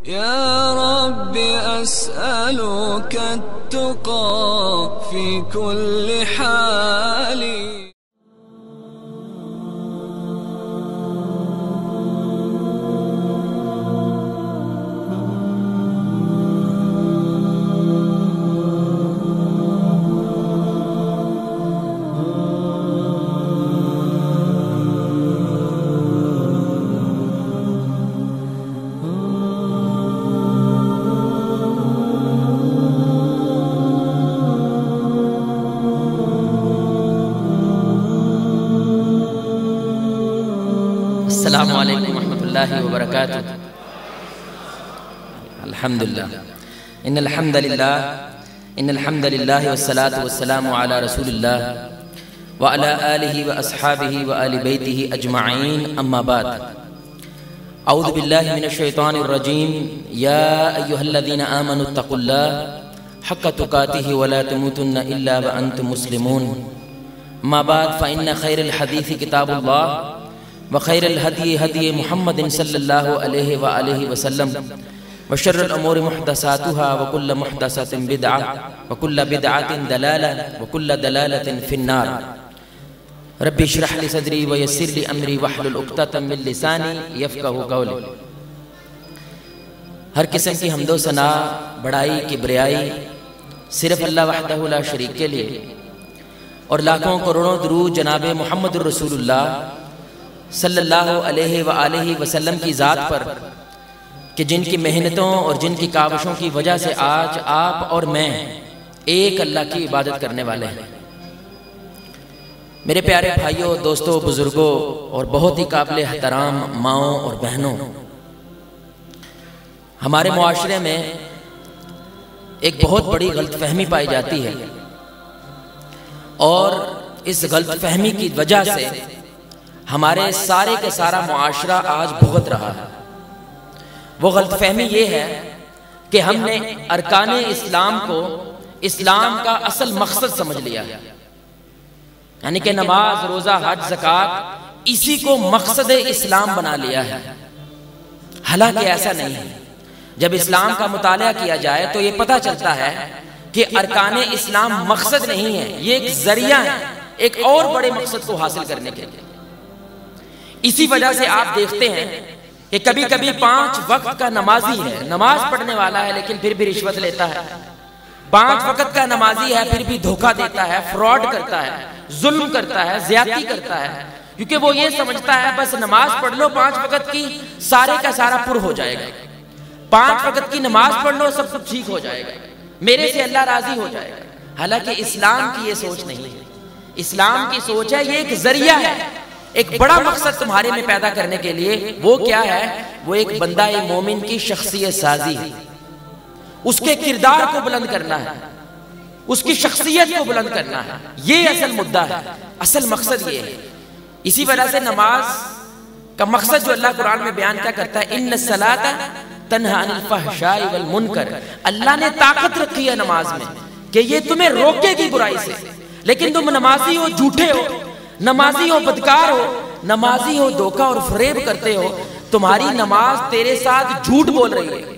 يا رب أسألك التقى في كل حال. السلام علیکم ورحمۃ اللہ وبرکاتہ. الحمدللہ ان الحمد للہ والصلاة والسلام علی رسول اللہ وعلی آلہ واصحابہ وآل بیتہ اجمعین. اما بعد، اعوذ باللہ من الشیطان الرجیم. یا ایہا الذین آمنوا اتقوا اللہ حق تقاتہ ولا تموتن الا وانتم مسلمون. اما بعد، فإن خیر الحدیث کتاب اللہ وخیر الہدی ہدی محمد صلی اللہ علیہ وآلہ وسلم وشر الامور محدثاتها وکل محدثۃ بدعہ وکل بدعۃ ضلالہ وکل ضلالۃ فی النار. رب اشرح لی صدری ویسر لی امری واحلل عقدۃ من لسانی یفقہوا قولی. ہر قسم کی حمد و ثنا، بڑائی، کبریائی صرف اللہ وحدہ لا شریک کے لیے، اور لاکھوں کروڑوں درود جناب محمد الرسول اللہ صلی اللہ علیہ وآلہ وسلم کی ذات پر، کہ جن کی محنتوں اور جن کی کاوشوں کی وجہ سے آج آپ اور میں ایک اللہ کی عبادت کرنے والے ہیں. میرے پیارے بھائیوں، دوستوں، بزرگوں اور بہت ہی قابل احترام ماؤں اور بہنوں، ہمارے معاشرے میں ایک بہت بڑی غلط فہمی پائی جاتی ہے، اور اس غلط فہمی کی وجہ سے ہمارے سارے کے سارا معاشرہ آج بھگت رہا ہے. وہ غلط فہمی یہ ہے کہ ہم نے ارکان اسلام کو اسلام کا اصل مقصد سمجھ لیا ہے، یعنی کہ نماز، روزہ، حج، زکوٰۃ، اسی کو مقصد اسلام بنا لیا ہے. حالانکہ ایسا نہیں ہے. جب اسلام کا مطالعہ کیا جائے تو یہ پتہ چلتا ہے کہ ارکان اسلام مقصد نہیں ہے، یہ ایک ذریعہ ہے ایک اور بڑے مقصد کو حاصل کرنے کے لیے. اسی وجہ سے آپ دیکھتے ہیں کہ کبھی کبھی 5 وقت کا نمازی ہے، نماز پڑھنے والا ہے، لیکن پھر بھی رشوت لیتا ہے. 5 وقت کا نمازی ہے، پھر بھی دھوکہ دیتا ہے، فراڈ کرتا ہے، ظلم کرتا ہے، زیادتی کرتا ہے، کیونکہ وہ یہ سمجھتا ہے بس نماز پڑھ لو 5 وقت کی، سارے کا سارا پر ہو جائے گا. 5 وقت کی نماز پڑھ لو، سب کچھ ٹھیک ہو جائے گا، میرے سے اللہ راضی ہو جائے گا. حالانکہ اسلام کی یہ سوچ نہیں ہے. اسلام کی سوچ ہے یہ ایک ذریعہ ہے ایک بڑا مقصد تمہارے میں پیدا کرنے کے لیے. وہ کیا ہے؟ وہ ایک بندہ مومن کی شخصیت سازی ہے، اس کے کردار کو بلند کرنا ہے، اس کی شخصیت کو بلند کرنا ہے. یہ اصل مدعا ہے، اصل مقصد یہ ہے. اسی وجہ سے نماز کا مقصد جو اللہ قرآن میں بیان کیا کرتا ہے، ان الصلاۃ تنہی عن الفحشاء والمنکر. اللہ نے طاقت رکھی ہے نماز میں کہ یہ تمہیں روکے گی برائی سے، لیکن تم نمازی ہو جھوٹے ہو، نمازی ہو بدکار ہو، نمازی ہو دھوکہ اور فریب کرتے ہو. تمہاری نماز تیرے ساتھ جھوٹ بول رہی ہے.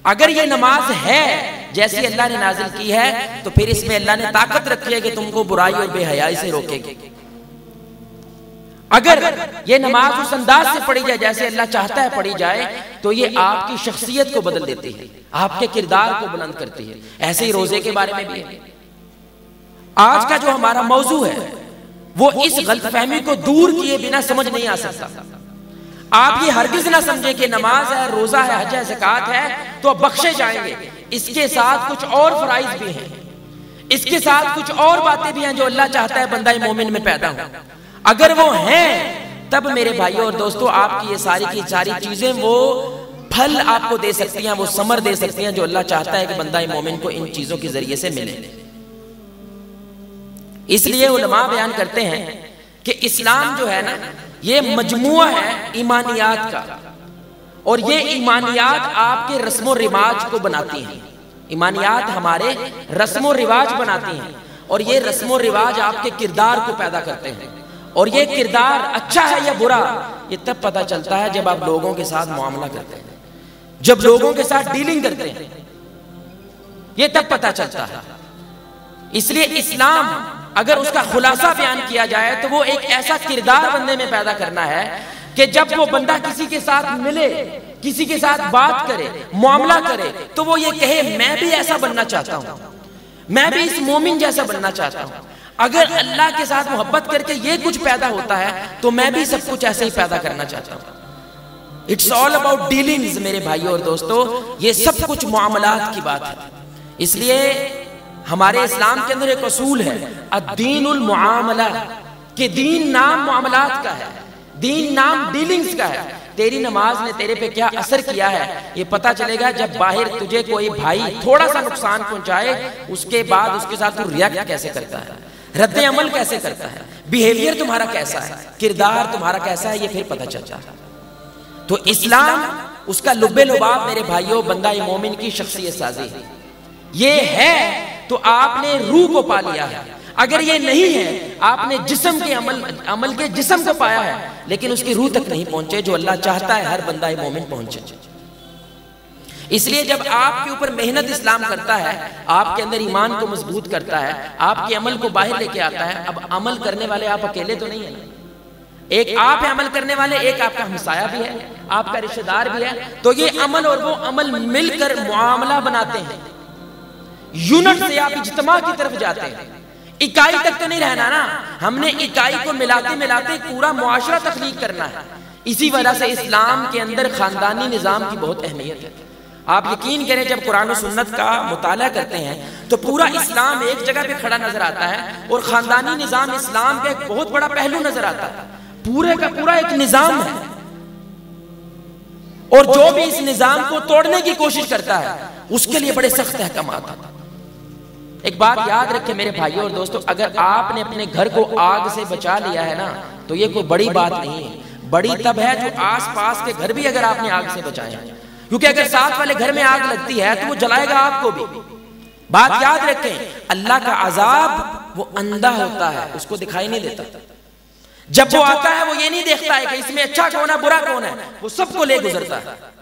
اگر یہ نماز ہے جیسی اللہ نے نازل کی ہے تو پھر اس میں اللہ نے طاقت رکھی ہے کہ تم کو برائی اور بے حیائی سے روکے گی. اگر یہ نماز اس انداز سے پڑھی جائے جیسے اللہ چاہتا ہے پڑھی جائے تو یہ آپ کی شخصیت کو بدل دیتی ہے، آپ کے کردار کو بلند کرتی ہے. ایسے ہی روزے کے بارے میں بھی ہے. آج کا جو ہمارا موضوع ہے وہ اس غلط فہمی کو دور کیے بنا سمجھ نہیں آ سکتا. آپ یہ ہرگز نہ سمجھے کہ نماز ہے، روزہ ہے، حج ہے، زکوٰۃ ہے تو اب بخشے جائیں گے. اس کے ساتھ کچھ اور فرائض بھی ہیں، اس کے ساتھ کچھ اور باتیں بھی ہیں جو اللہ چاہتا ہے بندہ مومن میں پیدا ہو. اگر وہ ہیں تب میرے بھائیوں اور دوستوں آپ کی یہ ساری کی ساری چیزیں وہ پھل آپ کو دے سکتی ہیں، وہ ثمر دے سکتی ہیں جو اللہ چاہتا ہے کہ بندہ مومن کو ان چیزوں کے ذریعے سے ملے. اس لیے علماء بیان کرتے ہیں کہ اسلام جو ہے نا یہ مجموعہ ہے ایمانیات کا، اور یہ ایمانیات آپ کے رسم و رواج کو بناتی ہیں. ایمانیات ہمارے رسم و رواج بناتی ہیں، اور یہ رسم و رواج آپ کے کردار کو پیدا کرتے ہیں. اور یہ کردار اچھا ہے یا برا یہ تب پتہ چلتا ہے جب آپ لوگوں کے ساتھ معاملہ کرتے ہیں. جب لوگوں کے ساتھ ڈیلنگ کرتے ہیں، یہ تب پتہ چلتا ہے۔ اس لیے اسلام اگر اس کا خلاصہ بیان کیا جائے تو وہ ایک ایسا کردار بندے میں پیدا کرنا ہے کہ جب وہ بندہ کسی کے ساتھ ملے، کسی کے ساتھ بات کرے، معاملہ کرے، تو وہ یہ کہے میں بھی ایسا بننا چاہتا ہوں، میں بھی اس مومن جیسا بننا چاہتا ہوں۔ اگر اللہ کے ساتھ محبت کر کے یہ کچھ پیدا ہوتا ہے تو میں بھی سب کچھ ایسے ہی پیدا کرنا چاہتا ہوں۔ اٹس آل اباؤٹ ڈیلنگز میرے بھائیوں اور دوستو، یہ سب کچھ معاملات کی بات ہے۔ اس لیے ہمارے اسلام کے اندر ایک اصول ہے الدین المعاملہ، کہ دین نام معاملات کا ہے، دین نام ڈیلنگز کا ہے۔ تیری نماز نے تیرے پہ کیا اثر کیا ہے یہ پتا چلے گا جب باہر تجھے کوئی بھائی تھوڑا سا نقصان پہنچائے، اس کے بعد اس کے ساتھ تو ریاکٹ کیسے کرتا ہے، رد عمل کیسے کرتا ہے، بیہیویئر تمہارا کیسا ہے، کردار تمہارا کیسا ہے، یہ پھر پتا چلتا ہے۔ تو اسلام اس کا لب لباب میرے بھائیوں بندہ مومن کی شخصیت سازی ہے۔ یہ ہے تو آپ نے روح کو پا لیا ہے، اگر یہ نہیں ہے آپ نے جسم کے عمل کے جسم کو پایا ہے لیکن اس کی روح تک نہیں پہنچے، جو اللہ چاہتا ہے ہر بندہ مومن پہنچے۔ اس لیے جب آپ کے اوپر محنت اسلام کرتا ہے، آپ کے اندر ایمان کو مضبوط کرتا ہے، آپ کے عمل کو باہر لے کے آتا ہے۔ اب عمل کرنے والے آپ اکیلے تو نہیں ہیں، ایک آپ ہیں عمل کرنے والے، ایک آپ کا ہمسایہ بھی ہے، آپ کا رشتہ دار بھی ہے، تو یہ عمل اور وہ عمل مل کر معاملہ بناتے ہیں۔ یونٹ سے آپ اجتماع کی طرف جاتے ہیں، اکائی تک تو نہیں رہنا نا، ہم نے اکائی کو ملاتے ملاتے پورا معاشرہ تخلیق کرنا ہے۔ اسی وجہ سے اسلام کے اندر خاندانی نظام کی بہت اہمیت ہے۔ آپ یقین کریں جب قرآن و سنت کا مطالعہ کرتے ہیں تو پورا اسلام ایک جگہ پہ کھڑا نظر آتا ہے، اور خاندانی نظام اسلام کا ایک بہت بڑا پہلو نظر آتا ہے، پورے کا پورا ایک نظام ہے، اور جو بھی اس نظام کو توڑنے کی کوشش کرتا ہے اس کے لیے بڑے سخت احکامات ہیں۔ ایک بات یاد رکھیں میرے بھائیوں اور دوستوں، اگر آپ نے اپنے گھر کو آگ سے بچا لیا ہے نا تو یہ کوئی بڑی بات نہیں ہے، بڑی تب ہے جو آس پاس کے گھر بھی اگر آپ نے آگ سے بچائے ہیں، کیونکہ اگر ساتھ والے گھر میں آگ لگتی ہے تو وہ جلائے گا آپ کو بھی۔ بات یاد رکھیں اللہ کا عذاب وہ اندھا ہوتا ہے، اس کو دکھائی نہیں دیتا، جب وہ آتا ہے وہ یہ نہیں دیکھتا ہے کہ اس میں اچھا کون ہے برا کون ہے، وہ سب کو لے گزرتا ہے۔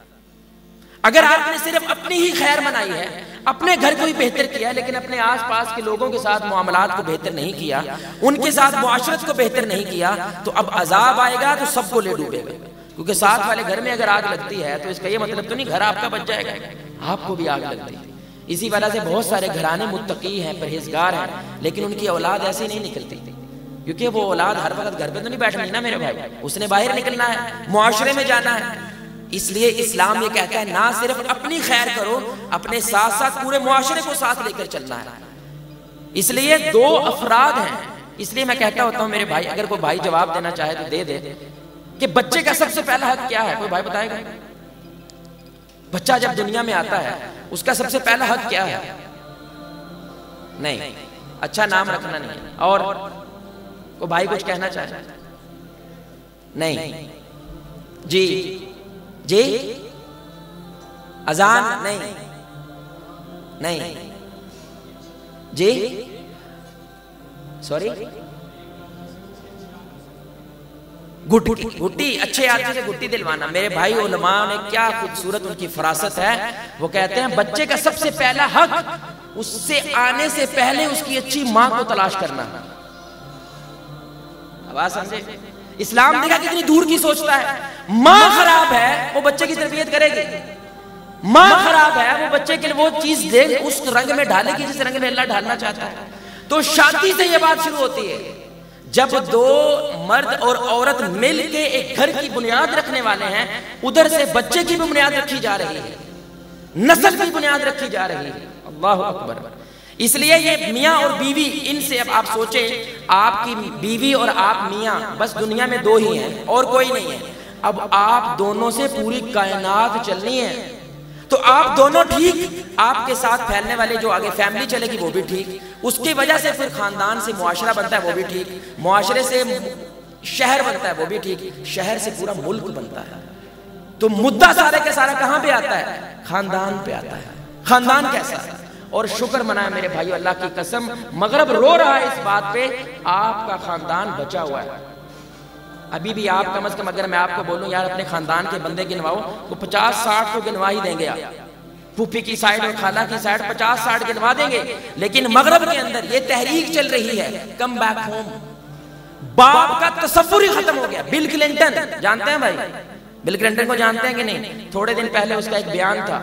اگر آپ نے صرف اپنی ہی خیر منائی ہے، اپنے گھر کو ہی بہتر کیا لیکن اپنے آس پاس کے لوگوں کے ساتھ معاملات کو بہتر نہیں کیا، ان کے ساتھ معاشرت کو بہتر نہیں کیا، تو اب عذاب آئے گا تو سب کو لے ڈوبے گا۔ کیونکہ ساتھ والے گھر میں اگر آگ لگتی ہے تو اس کا یہ مطلب تو نہیں گھر آپ کا بچ جائے گا، آپ کو بھی آگ لگتی ہے۔ اسی وجہ سے بہت سارے گھرانے متقی ہیں، پرہیزگار ہیں، لیکن ان کی اولاد ایسی نہیں نکلتی، کیونکہ وہ اولاد ہر وقت گھر پہ تو نہیں بیٹھنی نا میرے بھائی، اس نے باہر نکلنا ہے، معاشرے میں جانا ہے۔ اس لیے اسلام یہ کہتا ہے نہ صرف اپنی خیر کرو، اپنے ساتھ ساتھ پورے معاشرے کو ساتھ لے کر چلنا ہے۔ اس لیے دو افراد ہیں، اس لیے میں کہتا ہوتا ہوں میرے بھائی اگر کوئی بھائی جواب دینا چاہے تو دے دے کہ بچے کا سب سے پہلا حق کیا ہے، کوئی بھائی بتائے گا؟ بچہ جب دنیا میں آتا ہے اس کا سب سے پہلا حق کیا ہے؟ نہیں، اچھا نام رکھنا نہیں ہے، اور کوئی بھائی کچھ کہنا چاہے؟ نہیں جی جی اذان نہیں جی سوری گھٹی اچھے آدمی سے گھٹی دلوانا۔ میرے بھائی علماء نے کیا خوبصورت ان کی فراست ہے، وہ کہتے ہیں بچے کا سب سے پہلا حق اس سے آنے سے پہلے اس کی اچھی ماں کو تلاش کرنا۔ آواز سمجھے؟ اسلام دیکھا کتنی دور کی سوچتا ہے۔ ماں خراب ہے وہ بچے کی تربیت کرے گی، ماں خراب ہے وہ بچے کے لیے وہ چیز دے اس رنگ میں ڈالے گی جس رنگ میں اللہ ڈالنا چاہتا ہے۔ تو شادی سے یہ بات شروع ہوتی ہے، جب دو مرد اور عورت مل کے ایک گھر کی بنیاد رکھنے والے ہیں، ادھر سے بچے کی بھی بنیاد رکھی جا رہی ہے، نسل کی بنیاد رکھی جا رہی ہے۔ اللہ اکبر۔ اس لیے یہ میاں اور بیوی، ان سے اب آپ سوچیں آپ کی بیوی اور آپ میاں بس دنیا میں دو ہی ہیں اور کوئی نہیں ہے، اب آپ دونوں سے پوری کائنات چلنی ہے، تو آپ دونوں ٹھیک، آپ کے ساتھ پھیلنے والے جو آگے فیملی چلے گی وہ بھی ٹھیک، اس کی وجہ سے پھر خاندان سے معاشرہ بنتا ہے وہ بھی ٹھیک، معاشرے سے شہر بنتا ہے وہ بھی ٹھیک، شہر سے پورا ملک بنتا ہے۔ تو مدعا سارے کے سارا کہاں پہ آتا ہے؟ خاندان پہ آتا ہے۔ خاندان کیسا ہے؟ اور شکر منائے میرے بھائیو اللہ کی قسم، مغرب رو رہا ہے اس بات پہ آپ کا خاندان بچا ہوا ہے، ابھی بھی آپ کم از کم اگر میں آپ کو بولوں یار اپنے خاندان کے بندے گنواؤ تو 50-60 کو گنوا ہی دیں گے آپ. پھوپھی کی سائڈ اور خالہ کی سائڈ 50-60 گنوا دیں گے. لیکن مغرب کے اندر یہ تحریک چل رہی ہے کم بیک ہوم. باپ کا تصور ہی ختم ہو گیا. بل کلنٹن جانتے ہیں بھائی؟ بل کلنٹن کو جانتے ہیں کہ نہیں؟ تھوڑے دن پہلے اس کا ایک بیان تھا,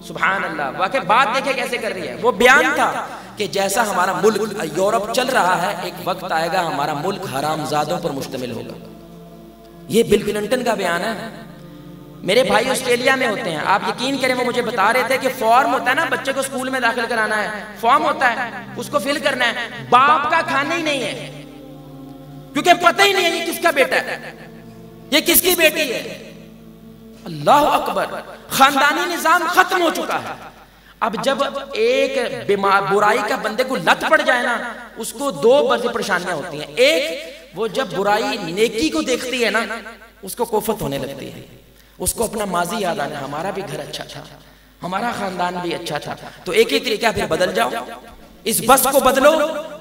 سبحان اللہ, واقعی بات دیکھیں کیسے کر رہی ہے. وہ بیان تھا کہ جیسا ہمارا ملک یورپ چل رہا ہے ایک وقت آئے گا ہمارا ملک حرام زادوں پر مشتمل ہوگا. یہ بل کلنٹن کا بیان ہے. میرے بھائی آسٹریلیا میں ہوتے ہیں, آپ یقین کریں وہ مجھے بتا رہے تھے کہ فارم ہوتا ہے نا, بچے کو اسکول میں داخل کرانا ہے, فارم ہوتا ہے, اس کو فل کرنا ہے, باپ کا کھانا ہی نہیں ہے کیونکہ پتہ ہی نہیں ہے یہ کس کا بیٹا ہے, یہ کس کی بیٹی ہے. اللہ اکبر, خاندانی نظام ختم ہو چکا ہے. اب جب ایک برائی کا بندے کو لت پڑ جائے نا, اس کو دو بڑی پریشانیاں ہوتی ہیں. ایک, وہ جب برائی نیکی کو دیکھتی ہے نا اس کو کوفت ہونے لگتی ہے, اس کو اپنا ماضی یاد آنا, ہمارا بھی گھر اچھا تھا, ہمارا خاندان بھی اچھا تھا. تو ایک ہی طریقہ پھر بدل جاؤ, اس بس کو بدلو,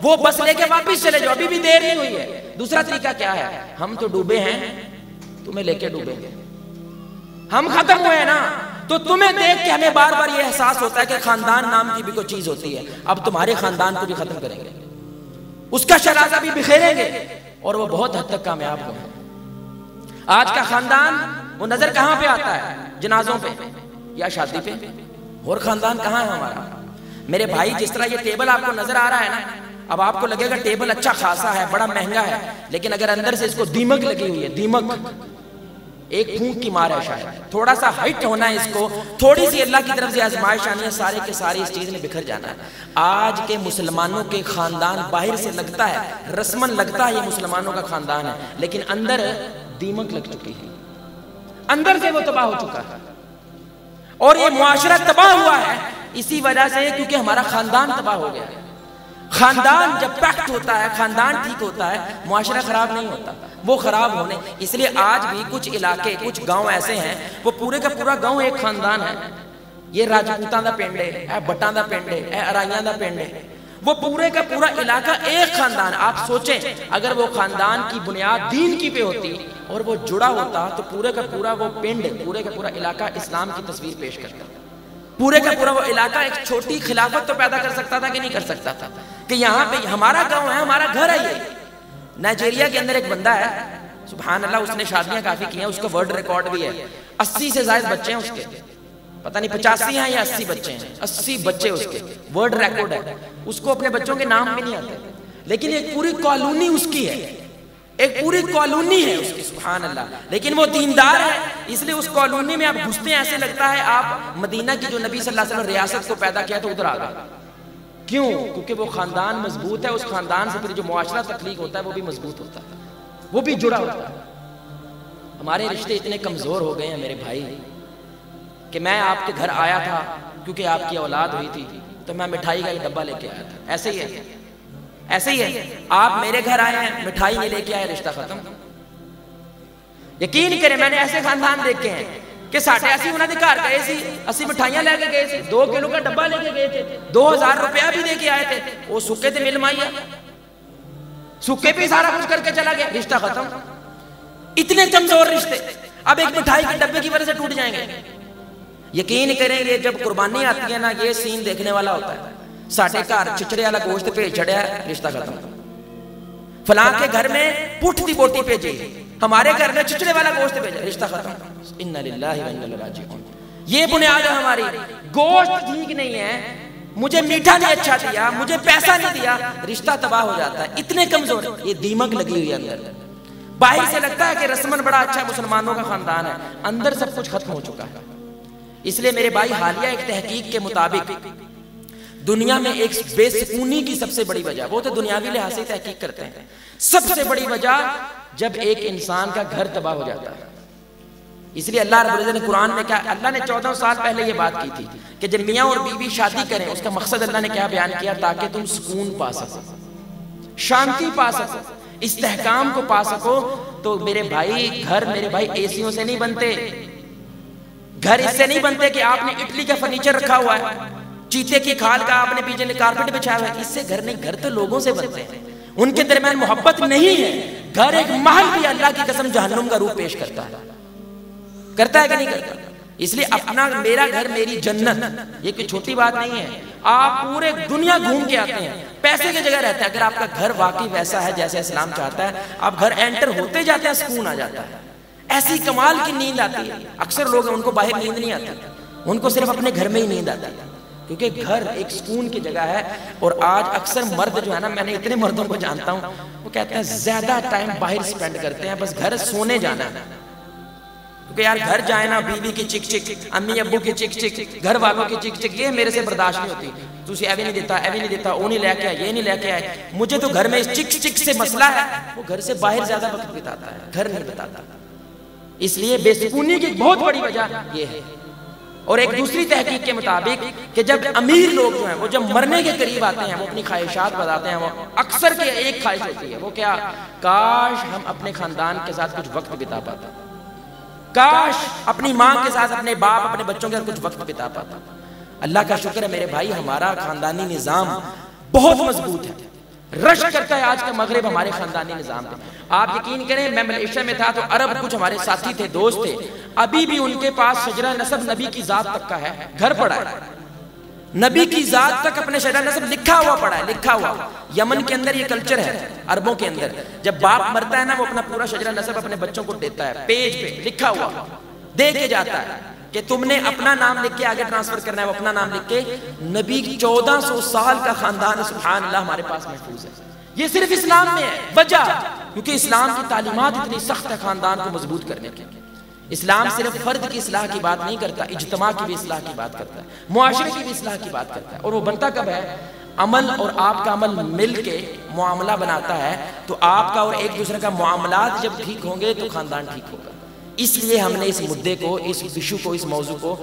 وہ بس لے کے واپس چلے جاؤ, ابھی بھی دیر نہیں ہوئی ہے. دوسرا طریقہ کیا ہے, ہم تو ڈوبے ہیں تمہیں لے کے ڈوبیں گے, ہم ختم ہوئے ہیں نا تو تمہیں دیکھ کے ہمیں بار بار یہ احساس ہوتا ہے کہ خاندان نام کی بھی کوئی چیز ہوتی ہے. اب تمہارے خاندان کو بھی ختم کریں گے, اس کا شرازہ بھی بکھیریں گے, اور وہ بہت حد تک کامیاب ہوگا. آج کا خاندان وہ نظر کہاں پہ آتا ہے, جنازوں پہ یا شادی پہ, اور خاندان کہاں ہے ہمارا. میرے بھائی جس طرح یہ ٹیبل آپ کو نظر آ رہا ہے نا, اب آپ کو لگے گا ٹیبل اچھا خاصا ہے, بڑا مہنگا ہے, لیکن اگر اندر سے اس کو دیمک لگی ہوئی ہے, دیمک ایک پھونک کی مار ہے, شاید تھوڑا سا ہائٹ ہونا ہے, اس کو تھوڑی سی اللہ کی طرف سے آزمائش آنی ہے, سارے کے سارے اس چیز میں بکھر جانا ہے. آج کے مسلمانوں کے خاندان باہر سے لگتا ہے, رسمن لگتا ہے یہ مسلمانوں کا خاندان ہے, لیکن اندر دیمک لگ چکی ہے, اندر سے وہ تباہ ہو چکا ہے. اور یہ معاشرہ تباہ ہوا ہے اسی وجہ سے کیونکہ ہمارا خاندان تباہ ہو گیا ہے. خاندان جب پیکٹ ہوتا ہے, خاندان ٹھیک ہوتا ہے, معاشرہ خراب نہیں ہوتا, وہ خراب ہونے. اس لیے آج بھی کچھ علاقے, کچھ گاؤں ایسے ہیں وہ پورے کا پورا گاؤں ایک خاندان ہے. یہ راجپوتاں دا پنڈ ہے, اے بٹاں دا پنڈ ہے, اے ارائیاں دا پنڈ ہے, وہ پورے کا پورا علاقہ ایک خاندان. آپ سوچیں اگر وہ خاندان کی بنیاد دین کی پہ ہوتی اور وہ جڑا ہوتا تو پورے کا پورا وہ پنڈ, پورے کا پورا علاقہ اسلام کی تصویر پیش کرتا. پورے کا پورا وہ علاقہ ایک چھوٹی خلافت تو پیدا کر سکتا تھا کہ نہیں کر سکتا تھا, کہ یہاں پہ ہمارا گاؤں ہے, ہمارا گھر ہے. یہ نائجیریا کے اندر ایک بندہ ہے, سبحان اللہ, اس نے شادیاں کافی کی ہیں, اس کا ورلڈ ریکارڈ بھی ہے. 80 سے زائد بچے ہیں اس کے, پتہ نہیں 85 ہیں یا 80 بچے ہیں, 80 بچے اس کے, ورلڈ ریکارڈ ہے. اس کو اپنے بچوں کے نام بھی نہیں آتے, لیکن ایک پوری کالونی اس کی ہے, ایک پوری کالونی ہے اس کی, سبحان اللہ. لیکن وہ دیندار ہے, اس لیے اس کالونی میں آپ گھستے ہیں ایسے لگتا ہے آپ مدینہ کی جو نبی صلی اللہ علیہ وسلم ریاست کو پیدا کیا تو ادھر آ گئے. کیوں؟ کیونکہ وہ خاندان مضبوط ہے, اس خاندان سے پھر جو معاشرہ تخلیق ہوتا ہے وہ بھی مضبوط ہوتا ہے, وہ بھی جڑا ہوتا ہے. ہمارے رشتے اتنے کمزور ہو گئے ہیں میرے بھائی کہ میں آپ کے گھر آیا تھا کیونکہ آپ کی اولاد ہوئی تھی تو میں مٹھائی کا ایک ڈبہ لے کے آیا تھا. ایسے ہی ہے, ایسے ہی ہے. آپ میرے گھر آئے ہیں, مٹھائی نہیں لے کے آئے, رشتہ ختم. یقین کریں میں نے ایسے خاندان دیکھے ہیں کہ ساٹھے اسی انہوں نے گھر گئے سی, 80 مٹھائیاں لے کے گئے سی, 2 کلو کا ڈبہ لے کے گئے تھے, 2000 روپیہ بھی دے کے آئے تھے, وہ سکے تھے مل مائیا, سکے پہ سارا کچھ کر کے چلا گیا, رشتہ ختم. اتنے کمزور رشتے اب ایک مٹھائی کے ڈبے کی وجہ سے ٹوٹ جائیں گے. یقین کریں یہ جب قربانی آتی ہے نا, یہ سین دیکھنے والا ہوتا ہے. ساٹھے گھر چچڑے والا گوشت بھیج چڑیا, رشتہ ختم. فلاں کے گھر میں پٹھ دی بوٹی بھیجی, ہمارے گھر میں چچڑے والا گوشت بھیجا, رشتہ ختم. انا للہ و انا الیہ راجعون. یہ بنیاد ہے ہماری. گوشت ٹھیک نہیں ہے, مجھے میٹھا نہیں اچھا دیا, مجھے پیسہ نہیں دیا, رشتہ تباہ ہو جاتا ہے. اتنے کمزور, یہ دیمک لگی ہوئی ہے اندر. باہر سے لگتا ہے کہ رسمن بڑا اچھا مسلمانوں کا خاندان ہے, اندر سب کچھ ختم ہو چکا ہے. اس لیے میرے بھائی حالیہ ایک تحقیق کے مطابق دنیا میں ایک بے سکونی کی سب سے بڑی وجہ, وہ تو دنیاوی لحاظ سے تحقیق کرتے ہیں, سب سے بڑی وجہ جب ایک انسان کا گھر تباہ ہو جاتا ہے. اس لیے اللہ رب العزت نے قرآن میں کیا, اللہ نے 14 سال پہلے یہ بات کی تھی کہ جب میاں اور بیوی شادی کریں, اس کا مقصد اللہ نے کیا بیان کیا, تاکہ تم سکون پا سکو, شانتی پا سکو, استحکام کو پا سکو. تو میرے بھائی گھر, میرے بھائی ایسیوں سے نہیں بنتے, گھر اس سے نہیں بنتے کہ آپ نے اٹلی کا فرنیچر رکھا ہوا ہے, چیتے کی کھال کا آپ نے پیچھے کارپٹ بچھایا ہوا ہے. اس سے گھر نہیں, گھر تو لوگوں سے بنتے ہیں, ان کے درمیان محبت نہیں ہے. گھر ایک محل بھی اللہ کی قسم جہنم کا روپ پیش کرتا ہے کہ نہیں کرتا؟ اس لیے اپنا میرا گھر میری جنت یہ کوئی چھوٹی بات نہیں ہے. آپ پورے دنیا گھوم کے آتے ہیں, پیسے کی جگہ رہتے ہیں. اگر آپ کا گھر واقعی ویسا ہے جیسے اسلام چاہتا ہے, آپ گھر انٹر ہوتے جاتے ہیں, سکون آ جاتا ہے, ایسی کمال کی نیند آتی ہے. اکثر لوگ ہیں ان کو باہر نیند نہیں آتی, ان کو صرف اپنے گھر میں ہی نیند آتی ہے, کیونکہ گھر ایک سکون کی جگہ ہے. اور آج اکثر مرد جو ہے نا, میں نے اتنے مردوں کو جانتا ہوں, وہ کہتے ہیں زیادہ ٹائم باہر سپینڈ کرتے ہیں, بس گھر سونے جانا ہے. کیونکہ یار گھر جائے نا, بیوی کی چک چک, امی ابو کی چک چک, گھر والوں کی چک چک, یہ میرے سے برداشت نہیں ہوتی. تو اسے ایوی نہیں دیتا, ایوی نہیں دیتا, وہ نہیں لے کے آئے, یہ نہیں لے کے آئے. مجھے تو گھر میں اس چک چک سے مسئلہ ہے, وہ گھر سے باہر زیادہ وقت بتاتا ہے, گھر نہیں بتاتا. اس لیے بے سکونی کی بہت بڑی وجہ یہ ہے. اور ایک دوسری تحقیق کے مطابق کہ جب امیر لوگ جو ہیں وہ جب مرنے کے قریب آتے ہیں, وہ اپنی خواہشات بتاتے ہیں. وہ اکثر کی ایک خواہش ہوتی ہے, وہ کیا, کاش ہم اپنے خاندان کے ساتھ کچھ وقت بتا پاتا, کاش اپنی ماں کے ساتھ, اپنے باپ, اپنے بچوں کے ساتھ کچھ وقت بتا پاتا. اللہ کا شکر ہے میرے بھائی, ہمارا خاندانی نظام بہت مضبوط ہے. رشک کرتا ہے آج کا مغرب ہمارے خاندانی نظام پہ. آپ یقین کریں, میں ملیشیا میں تھا تو عرب کچھ ہمارے ساتھی تھے, دوست تھے, ابھی بھی ان کے پاس شجرہ نسب نبی کی ذات تک کا ہے, گھر پڑا ہے, نبی کی ذات تک اپنے شجرہ نسب لکھا ہوا پڑا ہے, لکھا ہوا. یمن کے اندر یہ کلچر ہے, عربوں کے اندر جب باپ مرتا ہے نا, وہ اپنا پورا شجرہ نسب اپنے بچوں کو دیتا ہے, پیج پہ لکھا ہوا دے کے جاتا ہے کہ تم نے اپنا نام لکھ کے آگے ٹرانسفر کرنا ہے. وہ اپنا نام لکھ کے, نبی 1400 سال کا خاندان, سبحان اللہ, ہمارے پاس محفوظ ہے. یہ صرف اسلام میں ہے وجہ, کیونکہ اسلام کی تعلیمات اتنی سخت ہے خاندان کو مضبوط کرنے کی. اسلام صرف فرد کی اصلاح کی بات نہیں کرتا, اجتماع کی بھی اصلاح کی بات کرتا ہے, معاشرے کی بھی اصلاح کی بات کرتا ہے. اور وہ بنتا کب ہے, عمل اور آپ کا عمل مل کے معاملہ بناتا ہے. تو آپ کا اور ایک دوسرے کا معاملات جب ٹھیک ہوں گے تو خاندان ٹھیک ہوگا. اس لیے ہم نے اس مدعے کو, اس ایشو کو, اس موضوع کو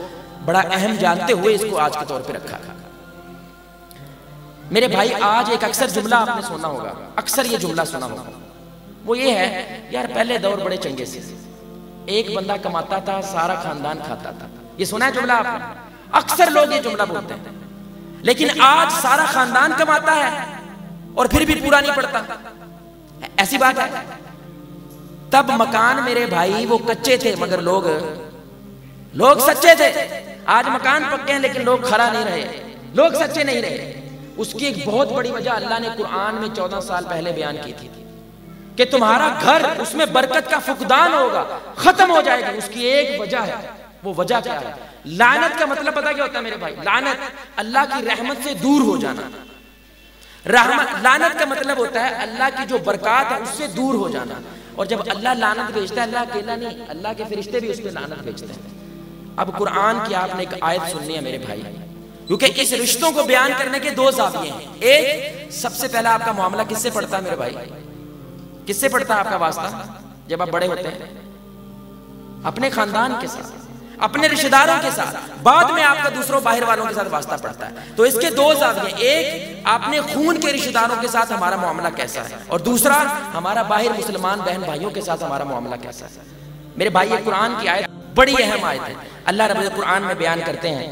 بڑا اہم جانتے ہوئے اس کو آج کے طور پہ رکھا. میرے بھائی, آج ایک اکثر جملہ آپ نے سنا ہوگا, اکثر یہ جملہ سنا ہوگا, وہ یہ ہے, یار پہلے دور بڑے چنگے سے, ایک بندہ کماتا تھا, سارا خاندان کھاتا تھا. یہ سنا ہے جملہ آپ نے؟ اکثر لوگ یہ جملہ بولتے ہیں. لیکن آج سارا خاندان کماتا ہے اور پھر بھی پورا نہیں پڑتا. ایسی بات ہے. تب مکان میرے بھائی وہ کچے تھے, مگر لوگ سچے تھے. آج مکان پکے ہیں لیکن لوگ کھڑا نہیں رہے, لوگ سچے نہیں رہے. اس کی ایک بہت بڑی وجہ اللہ نے قرآن میں 14 سال پہلے بیان کی تھی کہ تمہارا گھر, اس میں برکت کا فقدان ہوگا, ختم ہو جائے گی. اس کی ایک وجہ ہے. وہ وجہ کیا ہے؟ لعنت کا مطلب پتہ کیا ہوتا ہے میرے بھائی؟ لعنت اللہ کی رحمت سے دور ہو جانا. لعنت کا مطلب ہوتا ہے اللہ کی جو برکات ہے اس سے دور ہو جانا. اور جب اللہ لعنت بھیجتا ہے, اللہ اکیلا نہیں, اللہ کے فرشتے بھی اس پہ لعنت بھیجتے ہیں. اب قرآن کی آپ نے ایک آیت سننی ہے میرے بھائی, کیونکہ اس رشتوں کو بیان کرنے کے 2 زاویے ہیں. ایک, سب سے پہلا آپ کا معاملہ کس سے پڑتا ہے میرے بھائی؟ کس سے پڑتا ہے آپ کا واسطہ جب آپ بڑے ہوتے ہیں؟ اپنے خاندان کے ساتھ, اپنے رشتہ داروں کے ساتھ. بعد میں آپ کا دوسروں باہر والوں کے ساتھ واسطہ پڑتا ہے. تو اس کے 2 زاویے, ایک اپنے خون کے رشتہ داروں کے ساتھ ہمارا معاملہ کیسا ہے, اور دوسرا ہمارا باہر مسلمان بہن بھائیوں کے ساتھ ہمارا معاملہ کیسا ہے. میرے بھائی, یہ قرآن کی آیت بڑی اہم آیت ہے. اللہ رب العزت قرآن میں بیان کرتے ہیں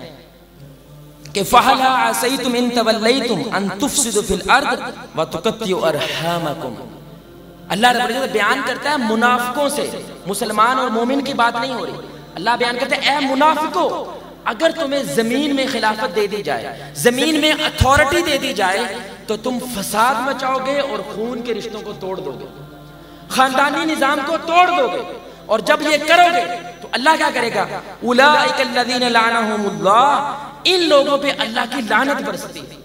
کہ فَهَلْ عَسَيْتُمْ إِن تَوَلَّيْتُمْ أَن تُفْسِدُوا فِي الْأَرْضِ وَتُقَطِّعُوا أَرْحَامَكُمْ. اللہ رب العزت بیان کرتا ہے منافقوں سے, مسلمان اور مومن کی بات نہیں ہو رہی. اللہ بیان کرتا ہے, اے منافقوں, اگر تمہیں زمین میں خلافت دے دی جائے, زمین میں اتھارٹی دے دی جائے, تو تم فساد مچاؤ گے اور خون کے رشتوں کو توڑ دو گے, خاندانی نظام کو توڑ دو گے. اور جب یہ کرو گے تو اللہ کیا کرے گا؟ اولئک الذین لعنہم اللہ, ان لوگوں پہ اللہ کی لعنت برستی ہے.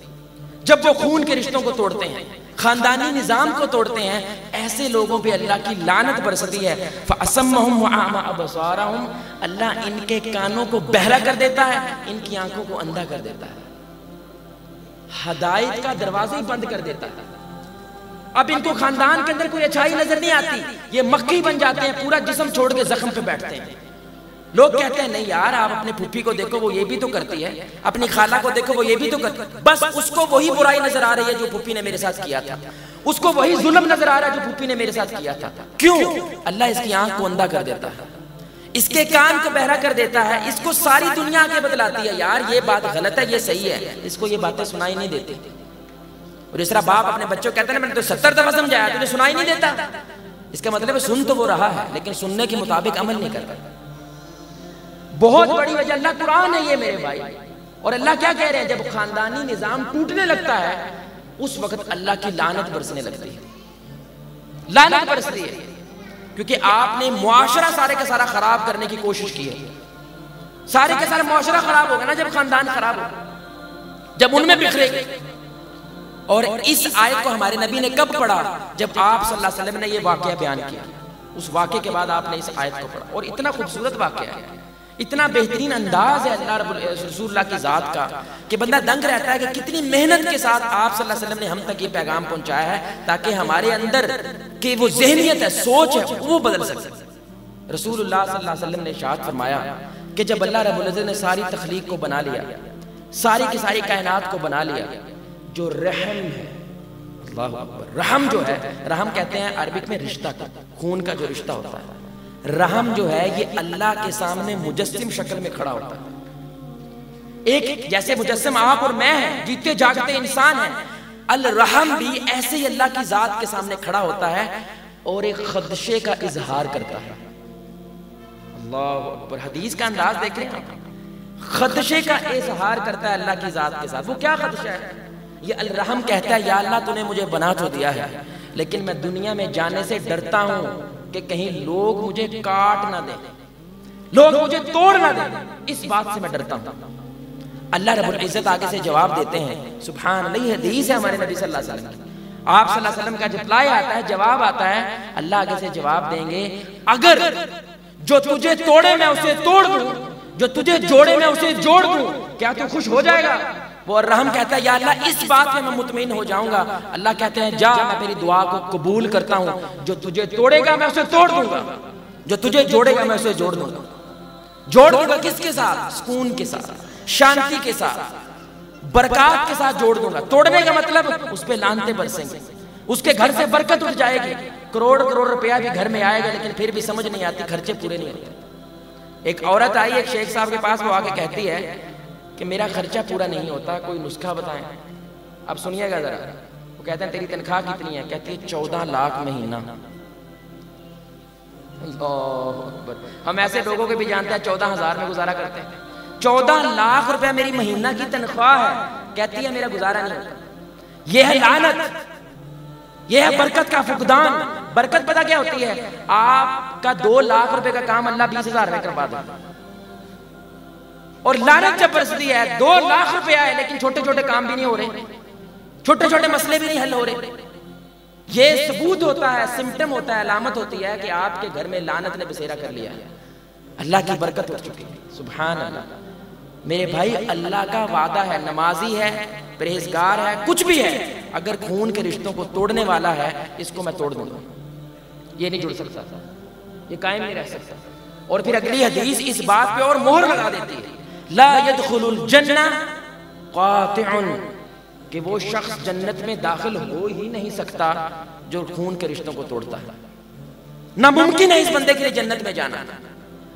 جب وہ خون کے رشتوں کو توڑتے ہیں, خاندانی نظام کو توڑتے ہیں, ایسے لوگوں پہ اللہ کی لعنت برستی ہے. فَأَسَمَّهُمْ وَأَعْمَى أَبْصَارَهُمْ, اللہ ان کے کانوں کو بہرا کر دیتا ہے, ان کی آنکھوں کو اندھا کر دیتا ہے, ہدایت کا دروازہ ہی بند کر دیتا ہے. اب ان کو خاندان کے اندر کوئی اچھائی نظر نہیں آتی, یہ مکھی بن جاتے ہیں, پورا جسم چھوڑ کے زخم پہ بیٹھتے ہیں. لوگ کہتے ہیں نہیں یار, آپ اپنے پھوپھی کو دیکھو وہ یہ بھی تو کرتی ہے, اپنی خالہ کو دیکھو وہ یہ بھی تو کرتی ہے, بس اس کو وہی برائی نظر آ رہی ہے جو پھوپھی نے میرے ساتھ کیا تھا, اس کو وہی ظلم نظر آ رہا ہے جو پھوپھی نے میرے ساتھ کیا تھا. کیوں؟ اللہ اس کی آنکھ کو اندھا کر دیتا ہے, اس کے کان کو بہرا کر دیتا ہے, اس کو ساری دنیا آگے بدلاتی ہے, یار یہ بات غلط ہے, یہ صحیح ہے, اس کو یہ باتیں سنائی نہیں دیتی. اور اس طرح باپ اپنے بچوں کہتے ہیں میں نے تو 70 دفعہ سمجھایا, تجھے سنائی نہیں دیتا. اس کا مطلب ہے سن تو وہ رہا ہے لیکن سننے کے مطابق عمل نہیں کرتا. بہت بڑی وجہ اللہ قرآن ہے یہ میرے بھائی. اور اللہ کیا کہہ رہے ہیں؟ جب خاندانی نظام ٹوٹنے لگتا ہے اس وقت اللہ کی لعنت برسنے لگتی ہے. لعنت برستی ہے کیونکہ آپ نے معاشرہ سارے کا سارا خراب کرنے کی کوشش کی ہے. سارے کا سارا معاشرہ خراب ہوگا نا جب خاندان خراب ہوگا, جب ان میں بکھرے گئے. اور اس آیت کو ہمارے نبی نے کب پڑھا؟ جب آپ صلی اللہ علیہ وسلم نے یہ واقعہ بیان کیا. اس واقعے کے بعد آپ نے اس آیت کو پڑھا. اور اتنا خوبصورت واقعہ ہے, اتنا بہترین انداز ہے رسول اللہ کی ذات کا کہ بندہ دنگ رہتا ہے کہ کتنی محنت کے ساتھ آپ صلی اللہ علیہ وسلم نے ہم تک یہ پیغام پہنچایا ہے تاکہ ہمارے اندر کہ وہ ذہنیت ہے, سوچ ہے, وہ بدل سکے. رسول اللہ صلی اللہ علیہ وسلم نے ارشاد فرمایا کہ جب اللہ رب العزت نے ساری تخلیق کو بنا لیا, ساری کی ساری کائنات کو بنا لیا, جو رحم ہے, اللہ اکبر, رحم جو ہے, رحم کہتے ہیں عربک میں رشتہ کا, خون کا جو رشتہ ہوتا ہے. رحم جو ہے یہ اللہ کے سامنے مجسم شکل میں کھڑا ہوتا ہے. ایک جیسے مجسم آپ اور میں ہیں, جیتے جاگتے انسان ہیں, الرحم بھی ایسے ہی اللہ کی ذات کے سامنے کھڑا ہوتا ہے اور ایک خدشے کا اظہار کرتا ہے. اللہ اکبر, حدیث کا انداز دیکھیں آپ, خدشے کا اظہار کرتا ہے اللہ کی ذات کے ساتھ. وہ کیا خدشہ ہے؟ یہ الرحم کہتا ہے یا اللہ تو نے مجھے بنا تو دیا ہے لیکن میں دنیا میں جانے سے ڈرتا ہوں کہ کہیں لوگ مجھے کاٹ نہ دیں, لوگ مجھے توڑ نہ دیں, اس بات سے میں ڈرتا ہوں. اللہ رب العزت آگے سے جواب دیتے ہیں, سبحان اللہ, یہ حدیث ہے ہمارے نبی صلی اللہ علیہ وسلم کی. آپ صلی اللہ علیہ وسلم کا رپلائی آتا ہے, جواب آتا ہے, اللہ آگے سے جواب دیں گے اگر جو تجھے توڑے میں اسے توڑ دوں, جو تجھے جوڑے میں اسے جوڑ دوں, کیا تو خوش ہو جائے گا؟ وہ الرحم کہتا ہے یا اللہ اس بات میں مطمئن ہو جاؤں گا. اللہ کہتے ہیں جا, میں میری دعا کو قبول کرتا ہوں, جو تجھے توڑے گا میں اسے توڑ دوں گا, جو تجھے جوڑے گا میں اسے جوڑ دوں گا. جوڑ دوں گا کس کے ساتھ؟ سکون کے ساتھ, شانتی کے ساتھ, برکات کے ساتھ جوڑ دوں گا. توڑنے کا مطلب اس پہ لعنتیں برسیں گے, اس کے گھر سے برکت اٹھ جائے گی, کروڑ کروڑ روپیہ بھی گھر میں آئے گا لیکن پھر بھی سمجھ نہیں آتی, خرچے پورے نہیں ہوتے. ایک عورت آئی ایک شیخ صاحب کے پاس, وہ آ کے کہتی ہے کہ میرا خرچہ پورا نہیں ہوتا, کوئی نسخہ بتائیں. اب سنیے گا ذرا. وہ کہتے ہیں تیری تنخواہ کتنی ہے؟ کہتی ہے 14 لاکھ مہینہ. اللہ اکبر, ہم ایسے لوگوں کے بھی جانتے ہیں 14,000 میں گزارا کرتے ہیں. 14 لاکھ روپے میری مہینہ کی تنخواہ ہے, کہتی ہے میرا گزارا نہیں ہوتا. یہ ہے لعنت, یہ ہے برکت کا فقدان. برکت پتہ کیا ہوتی ہے؟ آپ کا 2 لاکھ روپے کا کام اللہ 20,000 میں کروا دے. اور لعنت جب برستی ہے 2 لاکھ روپے آئے لیکن چھوٹے چھوٹے کام بھی نہیں ہو رہے, چھوٹے چھوٹے مسئلے بھی نہیں حل ہو رہے. یہ ثبوت ہوتا ہے, سمٹم ہوتا ہے, علامت ہوتی ہے کہ آپ کے گھر میں لعنت نے بسیرا کر لیا ہے, اللہ کی برکت اٹھ چکی ہے. سبحان اللہ. میرے بھائی اللہ کا وعدہ ہے, نمازی ہے, پرہیزگار ہے, کچھ بھی ہے, اگر خون کے رشتوں کو توڑنے والا ہے اس کو میں توڑ دوں گا. یہ نہیں جڑ سکتا, یہ قائم نہیں رہ سکتا. اور پھر اگلی حدیث اس بات پہ اور مہر لگا دیتی ہے, لا يدخل الجنہ قاطع, کہ وہ شخص جنت میں داخل ہو ہی نہیں سکتا جو خون کے رشتوں کو توڑتا ہے. ناممکن ہے اس بندے کے لیے جنت میں جانا.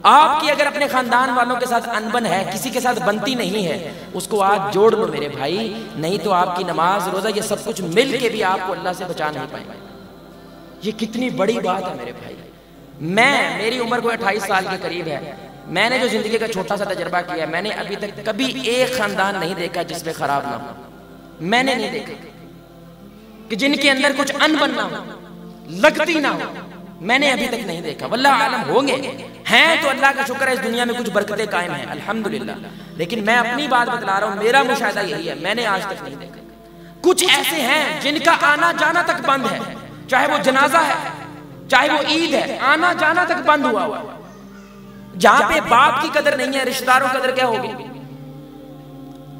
آپ کی اگر اپنے خاندان والوں کے ساتھ انبن ہے, کسی کے ساتھ بنتی نہیں ہے, اس کو آج جوڑ لو میرے بھائی, نہیں تو آپ کی نماز روزہ یہ سب کچھ مل کے بھی آپ کو اللہ سے بچا نہیں پائیں گے. یہ کتنی بڑی بات ہے میرے بھائی. میری عمر کو 28 سال کے قریب ہے, میں نے جو زندگی کا چھوٹا سا تجربہ کیا ہے, میں نے ابھی تک کبھی ایک خاندان نہیں دیکھا جس پہ خراب نہ ہو. میں نے نہیں دیکھا کہ جن کے اندر کچھ انبن نہ ہو, لگتی نہ ہو, میں نے ابھی تک نہیں دیکھا. واللہ عالم ہوں گے, ہیں تو اللہ کا شکر ہے اس دنیا میں کچھ برکتیں قائم ہیں الحمدللہ, لیکن میں اپنی بات بتلا رہا ہوں, میرا مشاہدہ یہی ہے, میں نے آج تک نہیں دیکھا. کچھ ایسے ہیں جن کا آنا جانا تک بند ہے, چاہے وہ جنازہ ہے, چاہے وہ عید ہے, آنا جانا تک بند ہوا ہوا. جہاں پہ باپ کی قدر نہیں ہے, رشتہ داروں کی قدر کیا ہوگی؟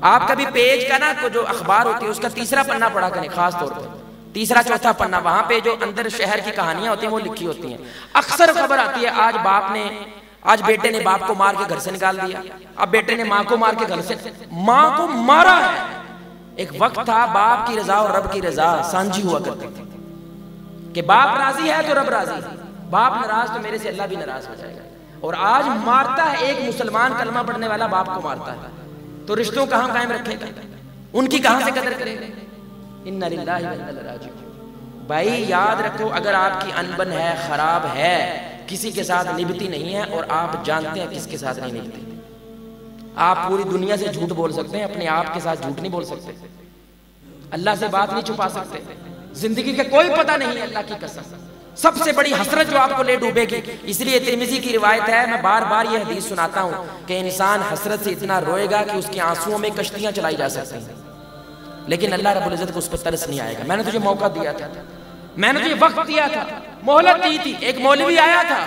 آپ کبھی پیج کا نا جو اخبار ہوتی ہے اس کا تیسرا پنا پڑھا کریں, خاص طور پر تیسرا چوتھا پنا, وہاں پہ جو اندر شہر کی کہانیاں ہوتی ہیں وہ لکھی ہوتی ہیں. اکثر خبر آتی ہے آج بیٹے نے باپ کو مار کے گھر سے نکال دیا, اب بیٹے نے ماں کو مار کے گھر سے, ماں کو مارا ہے. ایک وقت تھا باپ کی رضا اور رب کی رضا سانجھی ہوا کرتی تھی, کہ باپ راضی ہے تو رب راضی ہے, باپ ناراض تو میرے سے اللہ بھی ناراض ہو جائے گا. اور آج مارتا ہے ایک مسلمان کلمہ پڑھنے والا باپ کو مارتا ہے, تو رشتوں کہاں قائم رکھے گا, ان کی کہاں سے قدر کرے گا؟ انا للہ و انا الیہ راجعون. بھائی یاد رکھو، اگر آپ کی انبن ہے، خراب ہے، کسی کے ساتھ نبھتی نہیں ہے، اور آپ جانتے ہیں کس کے ساتھ نہیں نبھتی، آپ پوری دنیا سے جھوٹ بول سکتے ہیں، اپنے آپ کے ساتھ جھوٹ نہیں بول سکتے، اللہ سے بات نہیں چھپا سکتے، زندگی کا کوئی پتہ نہیں ہے اللہ کی قسم۔ سب سے بڑی حسرت جو آپ کو لے ڈوبے گی، اس لیے ترمذی کی روایت ہے، میں بار بار یہ حدیث سناتا ہوں کہ انسان حسرت سے اتنا روئے گا کہ اس کی آنسوؤں میں کشتیاں چلائی جا سکتی ہیں، لیکن اللہ رب العزت کو اس پر ترس نہیں آئے گا۔ میں نے تجھے موقع دیا تھا، میں نے تجھے وقت دیا تھا، مہلت دی تھی، ایک مولوی آیا تھا،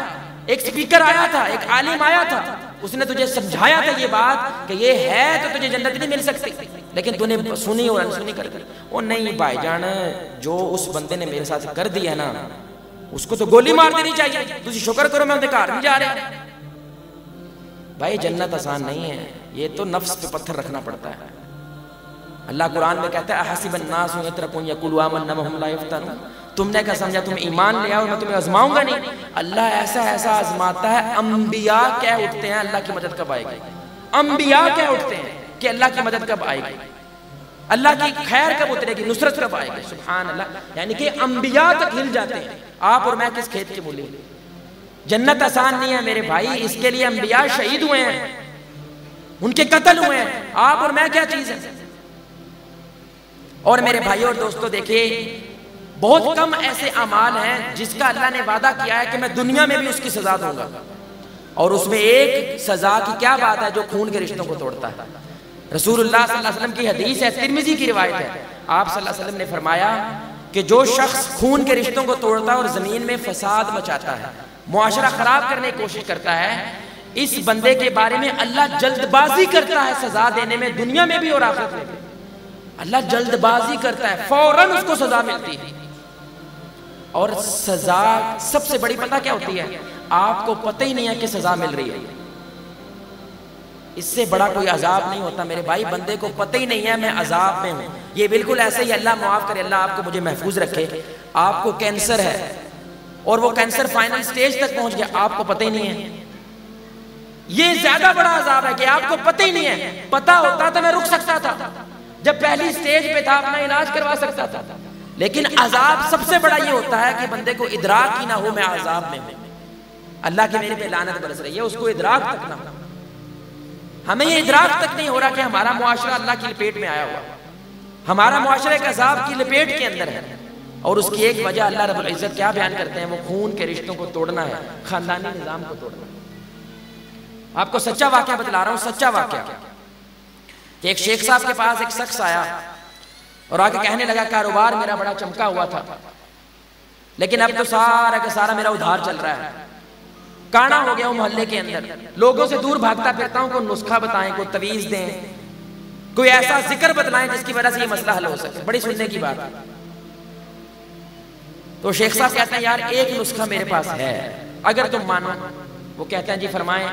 ایک سپیکر آیا تھا، ایک عالم آیا تھا، اس نے تجھے سمجھایا تھا یہ بات کہ یہ ہے تو تجھے جنت نہیں مل سکتی، لیکن تو نے سنی اور انسنی کر دی۔ وہ نہیں بھائی جان، جو اس بندے نے میرے ساتھ کر دیا نا، اس کو تو گولی مار دینی چاہیے، تجھے شکر کرو میں اندھکار نہیں جا رہا۔ بھائی جنت آسان نہیں ہے، یہ تو نفس پہ پتھر رکھنا پڑتا ہے۔ اللہ قرآن میں کہتا ہے احسب الناس ان یترکوا ان یقولوا آمنا وهم لا یفتنون، تم نے کیا سمجھا تم ایمان لے آؤ اور میں تمہیں آزماؤں گا نہیں؟ اللہ ایسا ایسا آزماتا ہے، انبیاء کہہ اٹھتے ہیں اللہ کی مدد کب آئے گی، انبیاء کہہ اٹھتے ہیں کہ اللہ کی مدد کب آئے گی، اللہ کی خیر کب اترے گی، نصرت کب آئے گی، سبحان اللہ، یعنی کہ انبیاء تک ہل جاتے ہیں۔ آپ اور میں کس کھیت کے مولی؟ جنت آسان نہیں ہے میرے بھائی، اس کے لیے انبیاء شہید ہوئے ہیں، ان کے قتل ہوئے ہیں، آپ اور میں کیا چیز ہے؟ اور میرے بھائی اور دوستو دیکھیے، بہت کم ایسے اعمال ہیں جس کا اللہ نے وعدہ کیا ہے کہ میں دنیا میں بھی اس کی سزا دوں گا، اور اس میں ایک سزا کی کیا بات ہے جو خون کے رشتوں کو توڑتا ہے۔ رسول اللہ صلی اللہ علیہ وسلم کی حدیث ہے، ترمذی کی روایت ہے، آپ صلی اللہ علیہ وسلم نے فرمایا کہ جو شخص خون کے رشتوں کو توڑتا ہے اور زمین میں فساد مچاتا ہے، معاشرہ خراب کرنے کی کوشش کرتا ہے، اس بندے کے بارے میں اللہ جلد بازی کرتا ہے سزا دینے میں، دنیا میں بھی اور آخرت میں بھی۔ اللہ جلد بازی کرتا ہے، فوراً اس کو سزا ملتی ہے۔ اور سزا سب سے بڑی پتہ کیا ہوتی ہے؟ آپ کو پتہ ہی نہیں ہے کہ سزا مل رہی ہے۔ اس سے بڑا کوئی عذاب نہیں ہوتا میرے بھائی، بندے کو پتہ ہی نہیں ہے میں عذاب میں ہوں۔ یہ بالکل ایسے ہی، اللہ معاف کرے، اللہ آپ کو مجھے محفوظ رکھے، آپ کو کینسر ہے اور وہ کینسر فائنل سٹیج تک پہنچ گیا، آپ کو پتہ ہی نہیں ہے۔ یہ زیادہ بڑا عذاب ہے کہ آپ کو پتہ ہی نہیں ہے، پتہ ہوتا تو میں رک سکتا تھا، جب پہلی سٹیج پہ تھا اپنا علاج کروا سکتا تھا، لیکن عذاب سب سے بڑا یہ ہوتا ہے کہ بندے کو ادراک ہی نہ ہو میں عذاب میں ہوں، اللہ کی میرے پہ لعنت برس رہی ہے، اس کو ادراک تک نہ ہو۔ ہمیں یہ ادراک تک نہیں ہو رہا کہ ہمارا معاشرہ اللہ کی لپیٹ میں آیا ہوا، ہمارا معاشرہ ایک عذاب کی لپیٹ کے اندر ہے، اور اس کی ایک وجہ اللہ رب العزت کیا بیان کرتے ہیں؟ وہ خون کے رشتوں کو توڑنا ہے، خاندانی نظام کو توڑنا ہے۔ آپ کو سچا واقعہ بتلا رہا ہوں، سچا واقعہ، کہ ایک شیخ صاحب کے پاس ایک شخص آیا اور آگے کہنے لگا کاروبار میرا بڑا چمکا ہوا تھا، لیکن اب تو سارا کا سارا میرا ادھار چل رہا ہے، کانا ہو گیا ہوں محلے کے اندر، لوگوں سے دور بھاگتا پھرتا ہوں، کوئی نسخہ بتائیں، کوئی تویز دیں، کوئی ایسا ذکر بتلائیں جس کی وجہ سے یہ مسئلہ حل ہو سکے۔ بڑی سننے کی بات ہے۔ تو شیخ صاحب کہتے ہیں یار ایک نسخہ میرے پاس ہے اگر تم مانو۔ وہ کہتے ہیں جی فرمائیں۔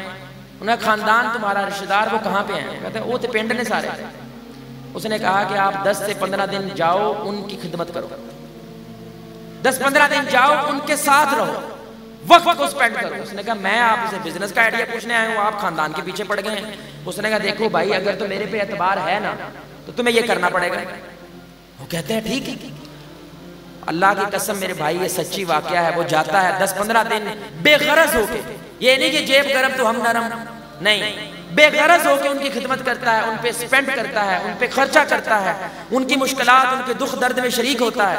انہیں خاندان تمہارا رشتہ دار وہ کہاں پہ ہیں؟ کہتے ہیں وہ تو پنڈ نے سارے۔ اس نے کہا کہ آپ 10 سے 15 دن جاؤ ان کی خدمت کرو، 10-15 دن جاؤ ان کے ساتھ رہو، وقت کو سپینڈ کرو۔ اس نے کہا میں آپ سے بزنس کا آئیڈیا پوچھنے آیا ہوں، آپ خاندان کے پیچھے پڑ گئے ہیں۔ اس نے کہا دیکھو بھائی اگر تو میرے پہ اعتبار ہے نا تو تمہیں یہ کرنا پڑے گا۔ وہ کہتے ہیں ٹھیک ہے۔ اللہ کی قسم میرے بھائی یہ سچی واقعہ ہے۔ وہ جاتا ہے 10-15 دن بے غرض ہو کے، یہ نہیں کہ جیب گرم تو ہم نرم، نہیں، بے غرض ہو کے ان کی خدمت کرتا ہے، ان پہ سپینڈ کرتا ہے، ان پہ خرچہ کرتا ہے، ان کی مشکلات ان کے دکھ درد میں شریک ہوتا ہے۔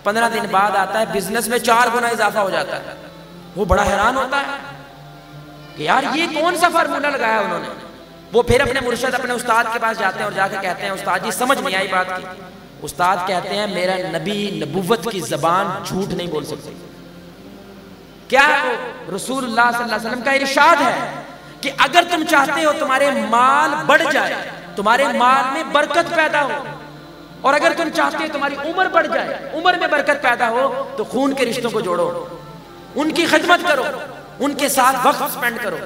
15 دن بعد آتا ہے بزنس میں 4 گنا اضافہ ہو جاتا ہے۔ وہ بڑا حیران ہوتا ہے کہ یار یہ کون سا فارمولہ لگایا انہوں نے۔ وہ پھر اپنے مرشد اپنے استاد کے پاس جاتے ہیں اور جا کے کہتے ہیں استاد جی سمجھ نہیں آئی بات کی۔ استاد کہتے ہیں میرا نبی نبوت کی زبان جھوٹ نہیں بول سکتی۔ کیا ہے وہ؟ رسول اللہ صلی اللہ علیہ وسلم کا ارشاد ہے کہ اگر تم چاہتے ہو تمہارے مال بڑھ جائے، تمہارے مال میں برکت پیدا ہو، اور اگر تم چاہتے ہو تمہاری عمر بڑھ جائے، عمر میں برکت پیدا ہو، تو خون کے رشتوں کو جوڑو، ان کی خدمت کرو، ان کے ساتھ وقت سپینڈ کرو،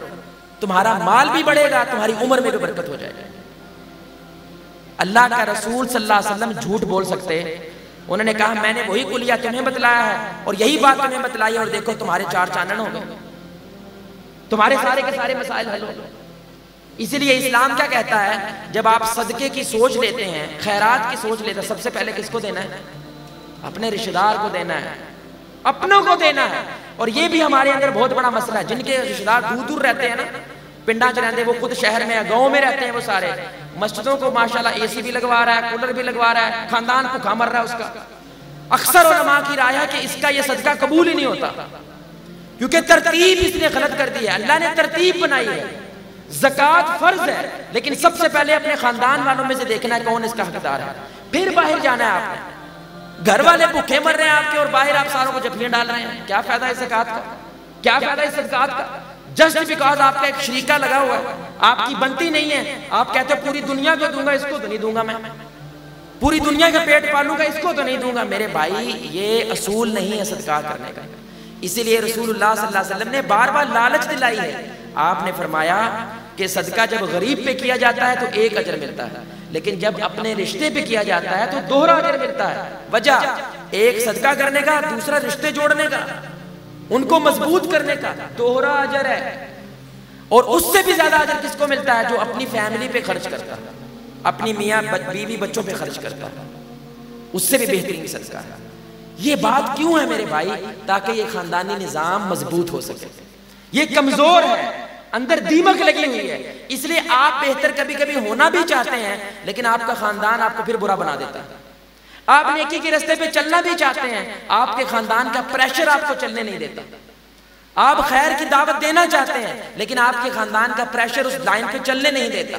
تمہارا مال بھی بڑھے گا، تمہاری عمر میں بھی برکت ہو جائے گا۔ اللہ کا رسول صلی اللہ علیہ وسلم جھوٹ بول سکتے؟ انہوں نے کہا میں نے وہی کلیہ تمہیں بتلایا ہے اور یہی بات تمہیں بتلائی اور دیکھو تمہارے 4 چانن ہو گئے، تمہارے سارے کے سارے مسائل حل ہو گئے۔ اسی لیے اسلام کیا کہتا ہے؟ جب آپ صدقے کی سوچ لیتے ہیں، خیرات کی سوچ لیتے ہیں، سب سے پہلے کس کو دینا ہے؟ اپنے رشتہ دار کو دینا ہے، اپنوں کو دینا ہے. اور یہ بھی ہمارے اندر بہت بڑا مسئلہ ہے. جن کے رشتہ دار دور دور رہتے ہیں نا، پنڈا چ رہتے ہیں، وہ خود شہر میں گاؤں میں رہتے ہیں، وہ سارے مسجدوں کو ماشاءاللہ اے سی بھی لگوا رہا ہے، کولر بھی لگوا رہا ہے، خاندان کو کھا مر رہا ہے اس کا. اکثر علماء کی رائے ہے کہ اس کا یہ صدقہ قبول ہی نہیں ہوتا، کیونکہ ترتیب اس نے غلط کر دی ہے. اللہ نے ترتیب بنائی ہے، زکوٰۃ فرض ہے، لیکن سب سے پہلے اپنے خاندان والوں میں سے دیکھنا ہے کون اس کا حقدار ہے، پھر باہر جانا ہے. آپ نے گھر والے بھوکے مر رہے ہیں آپ کے، اور باہر آپ ساروں کو جفیاں ڈال رہے ہیں. کیا فائدہ ہے زکوٰۃ کا؟ کیا فائدہ ہے صدقات کا؟ جسٹ بیکاز آپ کا ایک شریکہ لگا ہوا ہے، آپ کی بنتی نہیں ہے، آپ کہتے ہیں پوری دنیا کو دوں گا، اس کو تو نہیں دوں گا، میں پوری دنیا کا پیٹ پالوں گا، اس کو تو نہیں دوں گا. میرے بھائی یہ اصول نہیں ہے صدقات کرنے کا. اسی لیے رسول اللہ صلی اللہ علیہ وسلم نے بار بار لالچ دلائی ہے. آپ نے فرمایا کہ صدقہ جب غریب پہ کیا جاتا ہے تو 1 اجر ملتا ہے، لیکن جب اپنے رشتے پہ کیا جاتا ہے تو 2 اجر ملتا ہے. وجہ ایک صدقہ کرنے کا، دوسرا رشتے جوڑنے کا، ان کو مضبوط کرنے کا 2 اجر ہے. اور اس سے بھی زیادہ اجر کس کو ملتا ہے؟ جو اپنی فیملی پہ خرچ کرتا ہے، اپنی میاں بیوی بچوں پہ خرچ کرتا ہے، اس سے بھی بہترین صدقہ ہے. یہ بات کیوں ہے میرے بھائی؟ تاکہ یہ خاندانی نظام مضبوط ہو سکے. یہ کمزور ہے، اندر دیمک لگی ہوئی ہے. اس لیے آپ بہتر کبھی کبھی ہونا بھی چاہتے ہیں، لیکن آپ کا خاندان آپ کو پھر برا بنا دیتا ہے. آپ نیکی کے راستے پہ چلنا بھی چاہتے ہیں، آپ کے خاندان کا پریشر آپ کو چلنے نہیں دیتا. آپ خیر کی دعوت دینا چاہتے ہیں، لیکن آپ کے خاندان کا پریشر اس لائن پہ چلنے نہیں دیتا.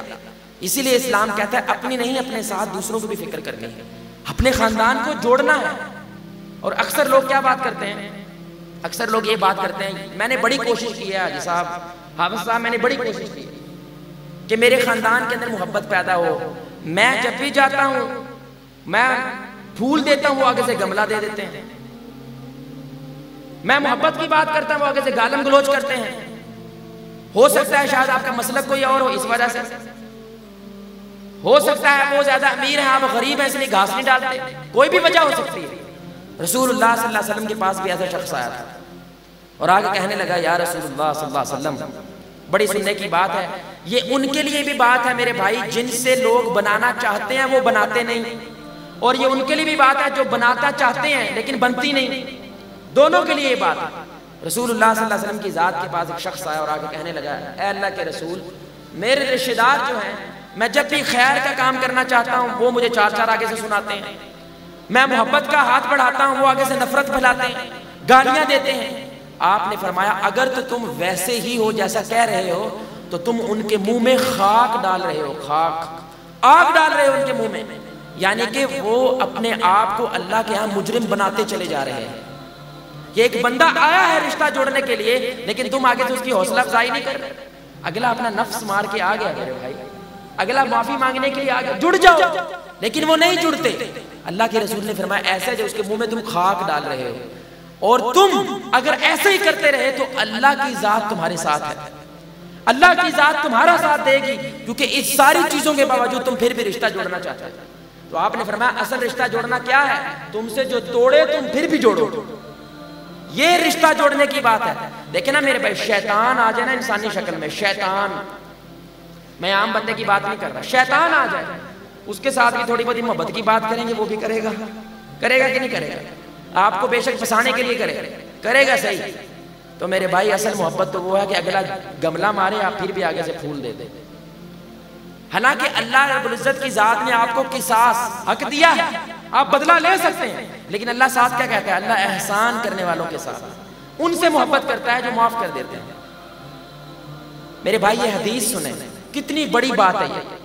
اسی لیے اسلام کہتا ہے اپنی نہیں، اپنے ساتھ دوسروں کو بھی فکر کرنی ہے، اپنے خاندان کو جوڑنا ہے. اور اکثر لوگ کیا بات کرتے ہیں؟ اکثر لوگ یہ بات کرتے ہیں، میں نے بڑی کوشش کی ہے حاجی صاحب، حافظ صاحب، میں نے بڑی کوشش کی کہ میرے خاندان کے اندر محبت پیدا ہو. میں جب بھی جاتا ہوں، میں پھول دیتا ہوں، وہ آگے سے گملہ دے دیتے ہیں. میں محبت کی بات کرتا ہوں، وہ آگے سے گالم گلوچ کرتے ہیں. ہو سکتا ہے شاید آپ کا مسلک کوئی اور ہو، اس وجہ سے ہو سکتا ہے وہ زیادہ امیر ہیں، آپ غریب ہیں، اس لیے گھاس نہیں ڈالتے. کوئی بھی وجہ ہو سکتی ہے. رسول اللہ صلی اللہ علیہ وسلم کے پاس بھی ایسا شخص آیا تھا اور آگے کہنے لگا یا رسول اللہ صلی اللہ علیہ وسلم، بڑی سننے کی بات ہے، یہ ان کے لیے بھی بات ہے میرے بھائی جن سے لوگ بنانا چاہتے ہیں وہ بناتے نہیں، اور یہ ان کے لیے بھی بات ہے جو بناتا چاہتے ہیں لیکن بنتی نہیں. دونوں کے لیے یہ بات ہے. رسول اللہ صلی اللہ علیہ وسلم کی ذات کے پاس ایک شخص آیا اور آگے کہنے لگا اے اللہ کے رسول، میرے رشتہ دار جو ہیں، میں جب بھی خیر کا کام کرنا چاہتا ہوں وہ مجھے 4 آگے سے سناتے ہیں. میں محبت کا ہاتھ بڑھاتا ہوں، وہ آگے سے نفرت پھیلاتے ہیں، گالیاں دیتے ہیں. آپ نے فرمایا اگر تو تم ویسے ہی ہو جیسا کہہ رہے ہو تو تم ان کے منہ میں خاک ڈال رہے ہو، خاک، آگ ڈال رہے ہو ان کے منہ میں. یعنی کہ وہ اپنے آپ کو اللہ کے ہاں مجرم بناتے چلے جا رہے ہیں. یہ ایک بندہ آیا ہے رشتہ جوڑنے کے لیے، لیکن تم آگے سے اس کی حوصلہ افزائی نہیں کر رہے. اگلا اپنا نفس مار کے آ گیا میرے بھائی، اگلا معافی مانگنے کے لیے آ گیا، جڑ جاؤ، لیکن وہ نہیں جڑتے. اللہ کے رسول نے فرمایا ایسے جو اس کے منہ میں تم خاک ڈال رہے ہو، اور تم اگر ایسے ہی کرتے رہے تو اللہ کی ذات تمہارے ساتھ ہے، اللہ کی ذات تمہارا ساتھ دے گی، کیونکہ اس ساری چیزوں کے باوجود تم پھر بھی رشتہ جوڑنا چاہتے ہو. تو آپ نے فرمایا اصل رشتہ جوڑنا کیا ہے؟ تم سے جو توڑے تم پھر بھی جوڑو. یہ رشتہ جوڑنے کی بات ہے. دیکھیں نا میرے بھائی، شیطان آ جائے نا انسانی شکل میں، شیطان، میں عام بندے کی بات نہیں کر رہا، شیطان آ جائے، اس کے ساتھ بھی تھوڑی بہت محبت کی بات کریں گے، وہ بھی کرے گا کہ نہیں کرے گا؟ آپ کو بے شک پھنسانے کے لیے کرے گا صحیح. تو میرے بھائی اصل محبت تو وہ ہے کہ اگلا گملہ مارے آپ پھر بھی آگے سے پھول دے دیں. حالانکہ اللہ رب العزت کی ذات نے آپ کو قصاص حق دیا ہے، آپ بدلہ لے سکتے ہیں، لیکن اللہ ساتھ کیا کہتا ہے؟ اللہ احسان کرنے والوں کے ساتھ ان سے محبت کرتا ہے جو معاف کر دیتے ہیں. میرے بھائی یہ حدیث سنیں، کتنی بڑی بات ہے یہ.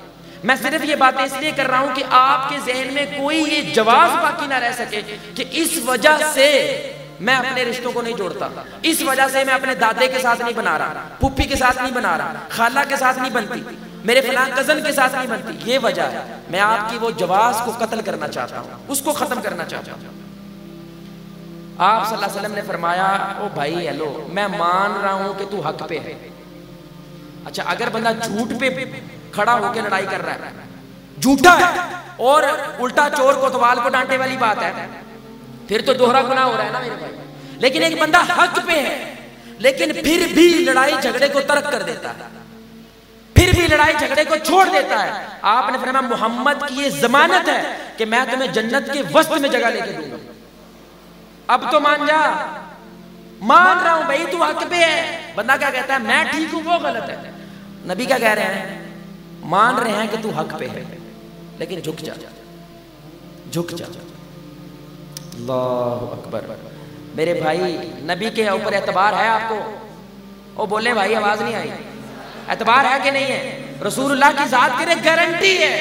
میں صرف یہ باتیں اس لیے کر رہا ہوں کہ آپ کے ذہن میں کوئی یہ جواز باقی نہ رہ سکے کہ اس وجہ سے میں اپنے رشتوں کو نہیں جوڑتا، اس وجہ سے میں اپنے دادے کے ساتھ نہیں بنا رہا، پھپھی کے ساتھ نہیں بنا رہا، خالہ کے ساتھ نہیں بنتی، میرے فلاں کزن کے ساتھ نہیں بنتی. یہ وجہ ہے. میں آپ کی وہ جواز کو قتل کرنا چاہتا ہوں، اس کو ختم کرنا چاہتا ہوں. آپ صلی اللہ علیہ وسلم نے فرمایا او بھائی ہیلو، میں مان رہا ہوں کہ تو حق پہ ہے. اچھا اگر بندہ جھوٹ پہ کھڑا ہو کے لڑائی کر رہا ہے، جھوٹا ہے، اور الٹا چور کوتوال کو ڈانٹے والی بات ہے، پھر تو دوہرا گناہ ہو رہا ہے نا میرے بھائی. لیکن ایک بندہ حق پہ ہے لیکن پھر بھی لڑائی جھگڑے کو ترک کر دیتا ہے، پھر بھی لڑائی جھگڑے کو چھوڑ دیتا ہے. آپ نے فرمایا محمد کی یہ ضمانت ہے کہ میں تمہیں جنت کے وسط میں جگہ لے کے دوں گا. اب تو مان جا، مان رہا ہوں بھائی تو حق پہ ہے. بندہ کیا کہتا ہے؟ میں ٹھیک ہوں وہ غلط ہے. نبی کیا کہہ رہے ہیں؟ مان رہے ہیں کہ تو حق پہ ہے لیکن جھک جا، جھک جا. اللہ اکبر. میرے بھائی نبی کے اوپر اعتبار ہے آپ کو؟ وہ بولے بھائی آواز نہیں آئی. اعتبار ہے کہ نہیں ہے؟ رسول اللہ کی ذات کے لیے گارنٹی ہے.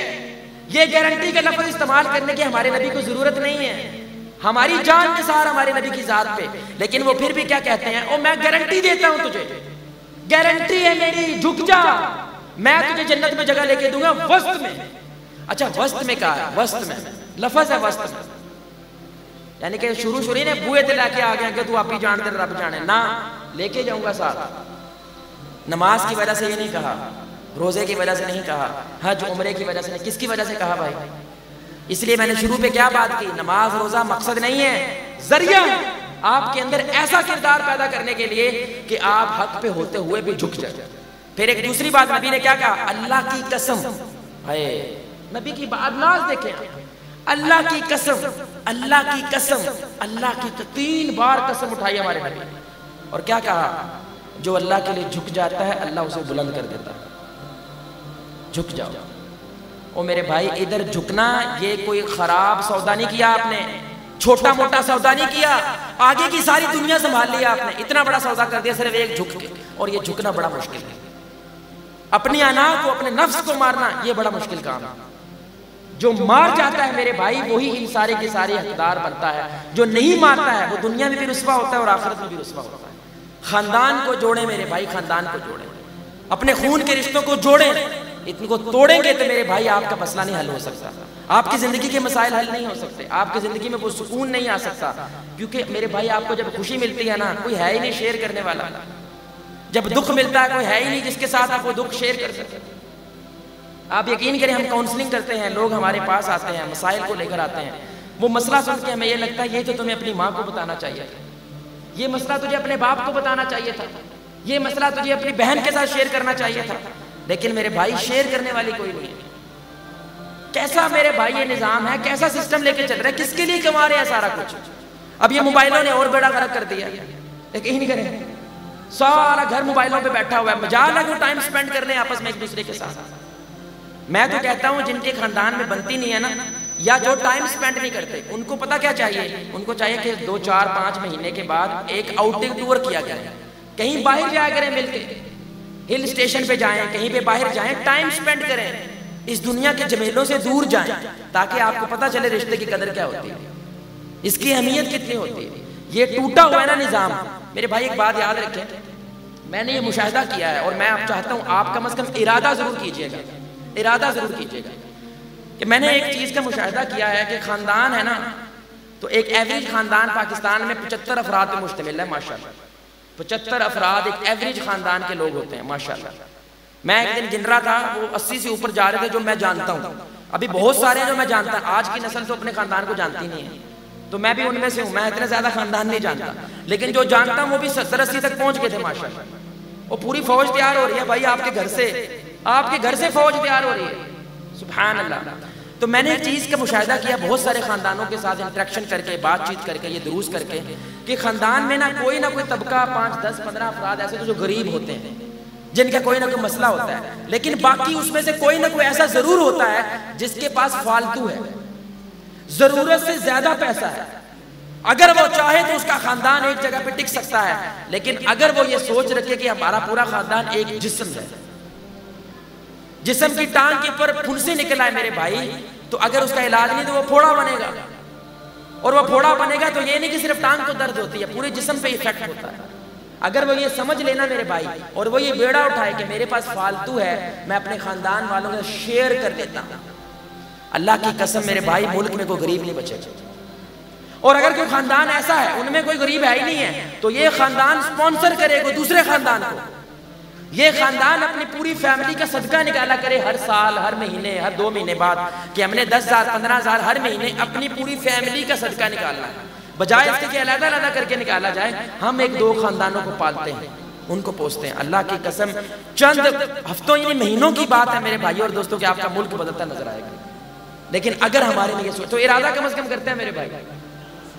یہ گارنٹی کا لفظ استعمال کرنے کی ہمارے نبی کو ضرورت نہیں ہے. ہماری جان کے ساتھ ہمارے نبی کی ذات پہ. لیکن وہ پھر بھی کیا کہتے ہیں؟ او میں گارنٹی دیتا ہوں تجھے، گارنٹی ہے میری، جھک جا، میں تجھے جنت میں جگہ لے کے دوں گا وسط میں. اچھا وسط میں کہا ہے؟ وسط میں لفظ ہے وسط میں، یعنی کہ شروع نے بوئے تے لے کے آ گیا کہ تو آپ ہی جانتے رب جانے. نہ لے کے جاؤں گا ساتھ. نماز کی وجہ سے یہ نہیں کہا، روزے کی وجہ سے نہیں کہا، حج عمرے کی وجہ سے نہیں. کس کی وجہ سے کہا بھائی؟ اس لیے میں نے شروع پہ کیا بات کی، نماز روزہ مقصد نہیں ہے، ذریعہ آپ کے اندر ایسا کردار پیدا کرنے کے لیے کہ آپ حق پہ ہوتے ہوئے بھی جھک جائیں. پھر ایک دوسری بات نبی نے کیا کہا؟ اللہ کی قسم. نبی کی بات دیکھیں، اللہ کی قسم، اللہ کی قسم، اللہ کی 3 بار قسم اٹھائی ہمارے نبی. اور کیا کہا؟ جو اللہ کے لیے جھک جاتا ہے اللہ اسے بلند کر دیتا ہے. جھک جاؤ. او میرے بھائی ادھر جھکنا یہ کوئی خراب سودا نہیں کیا آپ نے، چھوٹا موٹا سودا نہیں کیا، آگے کی ساری دنیا سنبھال لیا آپ نے. اتنا بڑا سودا کر دیا صرف ایک جھک کے. اور یہ جھکنا بڑا مشکل ہے. اپنی انا کو، اپنے نفس کو مارنا یہ بڑا مشکل کام ہے. جو مار جاتا ہے میرے بھائی وہی ان سارے کے سارے حقدار بنتا ہے. جو نہیں مارتا ہے وہ دنیا میں بھی رسوا ہوتا ہے اور آخرت میں بھی رسوا ہوتا ہے. خاندان کو جوڑیں میرے بھائی، خاندان کو جوڑیں، اپنے خون کے رشتوں کو جوڑیں. ان کو توڑیں گے تو میرے بھائی آپ کا مسئلہ نہیں حل ہو سکتا، آپ کی زندگی کے مسائل حل نہیں ہو سکتے، آپ کی زندگی میں وہ سکون نہیں آ سکتا. کیونکہ میرے بھائی آپ کو جب خوشی ملتی ہے نا کوئی ہے ہی نہیں شیئر کرنے والا. جب دکھ ملتا ہے کوئی ہے ہی نہیں جس کے ساتھ آپ وہ دکھ شیئر کر سکتے. آپ یقین کریں ہم کاؤنسلنگ کرتے ہیں، لوگ ہمارے پاس آتے ہیں مسائل کو لے کر آتے ہیں. وہ مسئلہ سن کے ہمیں یہ لگتا ہے یہ تو تمہیں اپنی ماں کو بتانا چاہیے تھا، یہ مسئلہ تجھے اپنے باپ کو بتانا چاہیے تھا، یہ مسئلہ تجھے اپنی بہن کے ساتھ شیئر کرنا چاہیے تھا. لیکن میرے بھائی شیئر کرنے والی کوئی نہیں ہے. کیسا میرے بھائی یہ نظام ہے، کیسا سسٹم لے کے چل رہا ہے، کس کے لیے کما رہے ہیں سارا کچھ. اب یہ موبائلوں نے اور بڑا غلط کر دیا. یقین نہیں کریں سارا گھر موبائلوں پہ بیٹھا ہوا ہے، مجال ہے وہ ٹائم سپینڈ کر رہے ہیں آپس میں ایک دوسرے کے ساتھ. میں تو کہتا ہوں جن کے خاندان میں بنتی نہیں ہے نا، یا جو ٹائم سپینڈ نہیں کرتے، ان کو پتا کیا چاہیے؟ ان کو چاہیے کہ 2 4 5 مہینے کے بعد ایک آؤٹنگ ٹور کیا جائے، کہیں باہر جایا کریں مل کے، ہل اسٹیشن پہ جائیں، کہیں پہ باہر جائیں، ٹائم سپینڈ کریں، اس دنیا کے جھمیلوں سے دور جائیں تاکہ آپ کو پتا چلے رشتے کی قدر کیا ہوتی ہے، اس کی اہمیت کتنی ہوتی ہے. یہ ٹوٹا ہوا ہے نا نظام. میرے بھائی ایک بات یاد رکھیں، میں نے یہ مشاہدہ کیا ہے اور میں اب چاہتا ہوں آپ کم از کم ارادہ ضرور کیجئے گا، ارادہ ضرور کیجئے گا کہ میں نے ایک چیز کا مشاہدہ کیا ہے کہ خاندان ہے نا، تو ایک ایوریج خاندان پاکستان میں 75 افراد پہ مشتمل ہے ماشاءاللہ. 75 افراد ایک ایوریج خاندان کے لوگ ہوتے ہیں ماشاءاللہ. میں ایک دن گن رہا تھا وہ 80 سے اوپر جا رہے تھے جو میں جانتا ہوں. ابھی بہت سارے ہیں جو میں جانتا ہوں، آج کی نسل تو اپنے خاندان کو جانتی نہیں ہے، تو میں بھی ان میں سے ہوں. میں اتنا زیادہ خاندان نہیں جانتا، لیکن جو جانتا ہوں وہ بھی 70 80 تک پہنچ گئے تھے ماشاءاللہ. وہ پوری فوج تیار ہو رہی ہے بھائی آپ کے گھر سے، آپ کے گھر سے فوج تیار ہو رہی ہے. سبحان اللہ. تو میں نے ایک چیز کا مشاہدہ کیا بہت سارے خاندانوں کے ساتھ انٹریکشن کر کے، بات چیت کر کے، یہ دروس کر کے، کہ خاندان میں نا کوئی طبقہ 5 10 15 افراد ایسے جو غریب ہوتے ہیں، جن کا کوئی نہ کوئی مسئلہ ہوتا ہے، لیکن باقی اس میں سے کوئی نہ کوئی ایسا ضرور ہوتا ہے جس کے پاس فالتو ہے، ضرورت سے زیادہ پیسہ ہے. اگر وہ چاہے تو اس کا خاندان ایک جگہ پہ ٹک سکتا ہے، لیکن اگر وہ یہ سوچ رکھے کہ ہمارا پورا خاندان ایک جسم ہے، جسم کی ٹانگ کے اوپر پھنسی نکل آئے میرے بھائی، تو اگر اس کا علاج نہیں تو وہ پھوڑا بنے گا. اور وہ پھوڑا بنے گا تو یہ نہیں کہ صرف ٹانگ کو درد ہوتی ہے، پورے جسم پہ ایفیکٹ ہوتا ہے. اگر وہ یہ سمجھ لینا میرے بھائی اور وہ یہ بیڑا اٹھائے کہ میرے پاس فالتو ہے، میں اپنے خاندان والوں کو شیئر کر دیتا ہوں، اللہ کی قسم میرے بھائی ملک میں کوئی غریب نہیں بچے گا. اور اگر کوئی خاندان ایسا ہے ان میں کوئی غریب ہے ہی نہیں ہے، تو یہ خاندان سپانسر کرے کوئی دوسرے خاندان کو. یہ خاندان اپنی پوری فیملی کا صدقہ نکالا کرے ہر سال، ہر مہینے، ہر 2 مہینے بعد، کہ ہم نے 10,000 15,000 ہر مہینے اپنی پوری فیملی کا صدقہ نکالنا ہے. بجائے اس کے کہ علیحدہ علیحدہ کر کے نکالا جائے، ہم 1 2 خاندانوں کو پالتے ہیں، ان کو پوستے ہیں. اللہ کی قسم چند ہفتوں یعنی مہینوں کی بات ہے میرے بھائی اور دوستوں کہ آپ کا ملک بدلتا نظر آئے گا. لیکن اگر ہمارے لیے سوچ تو ارادہ کم از کم کرتے ہیں میرے بھائی،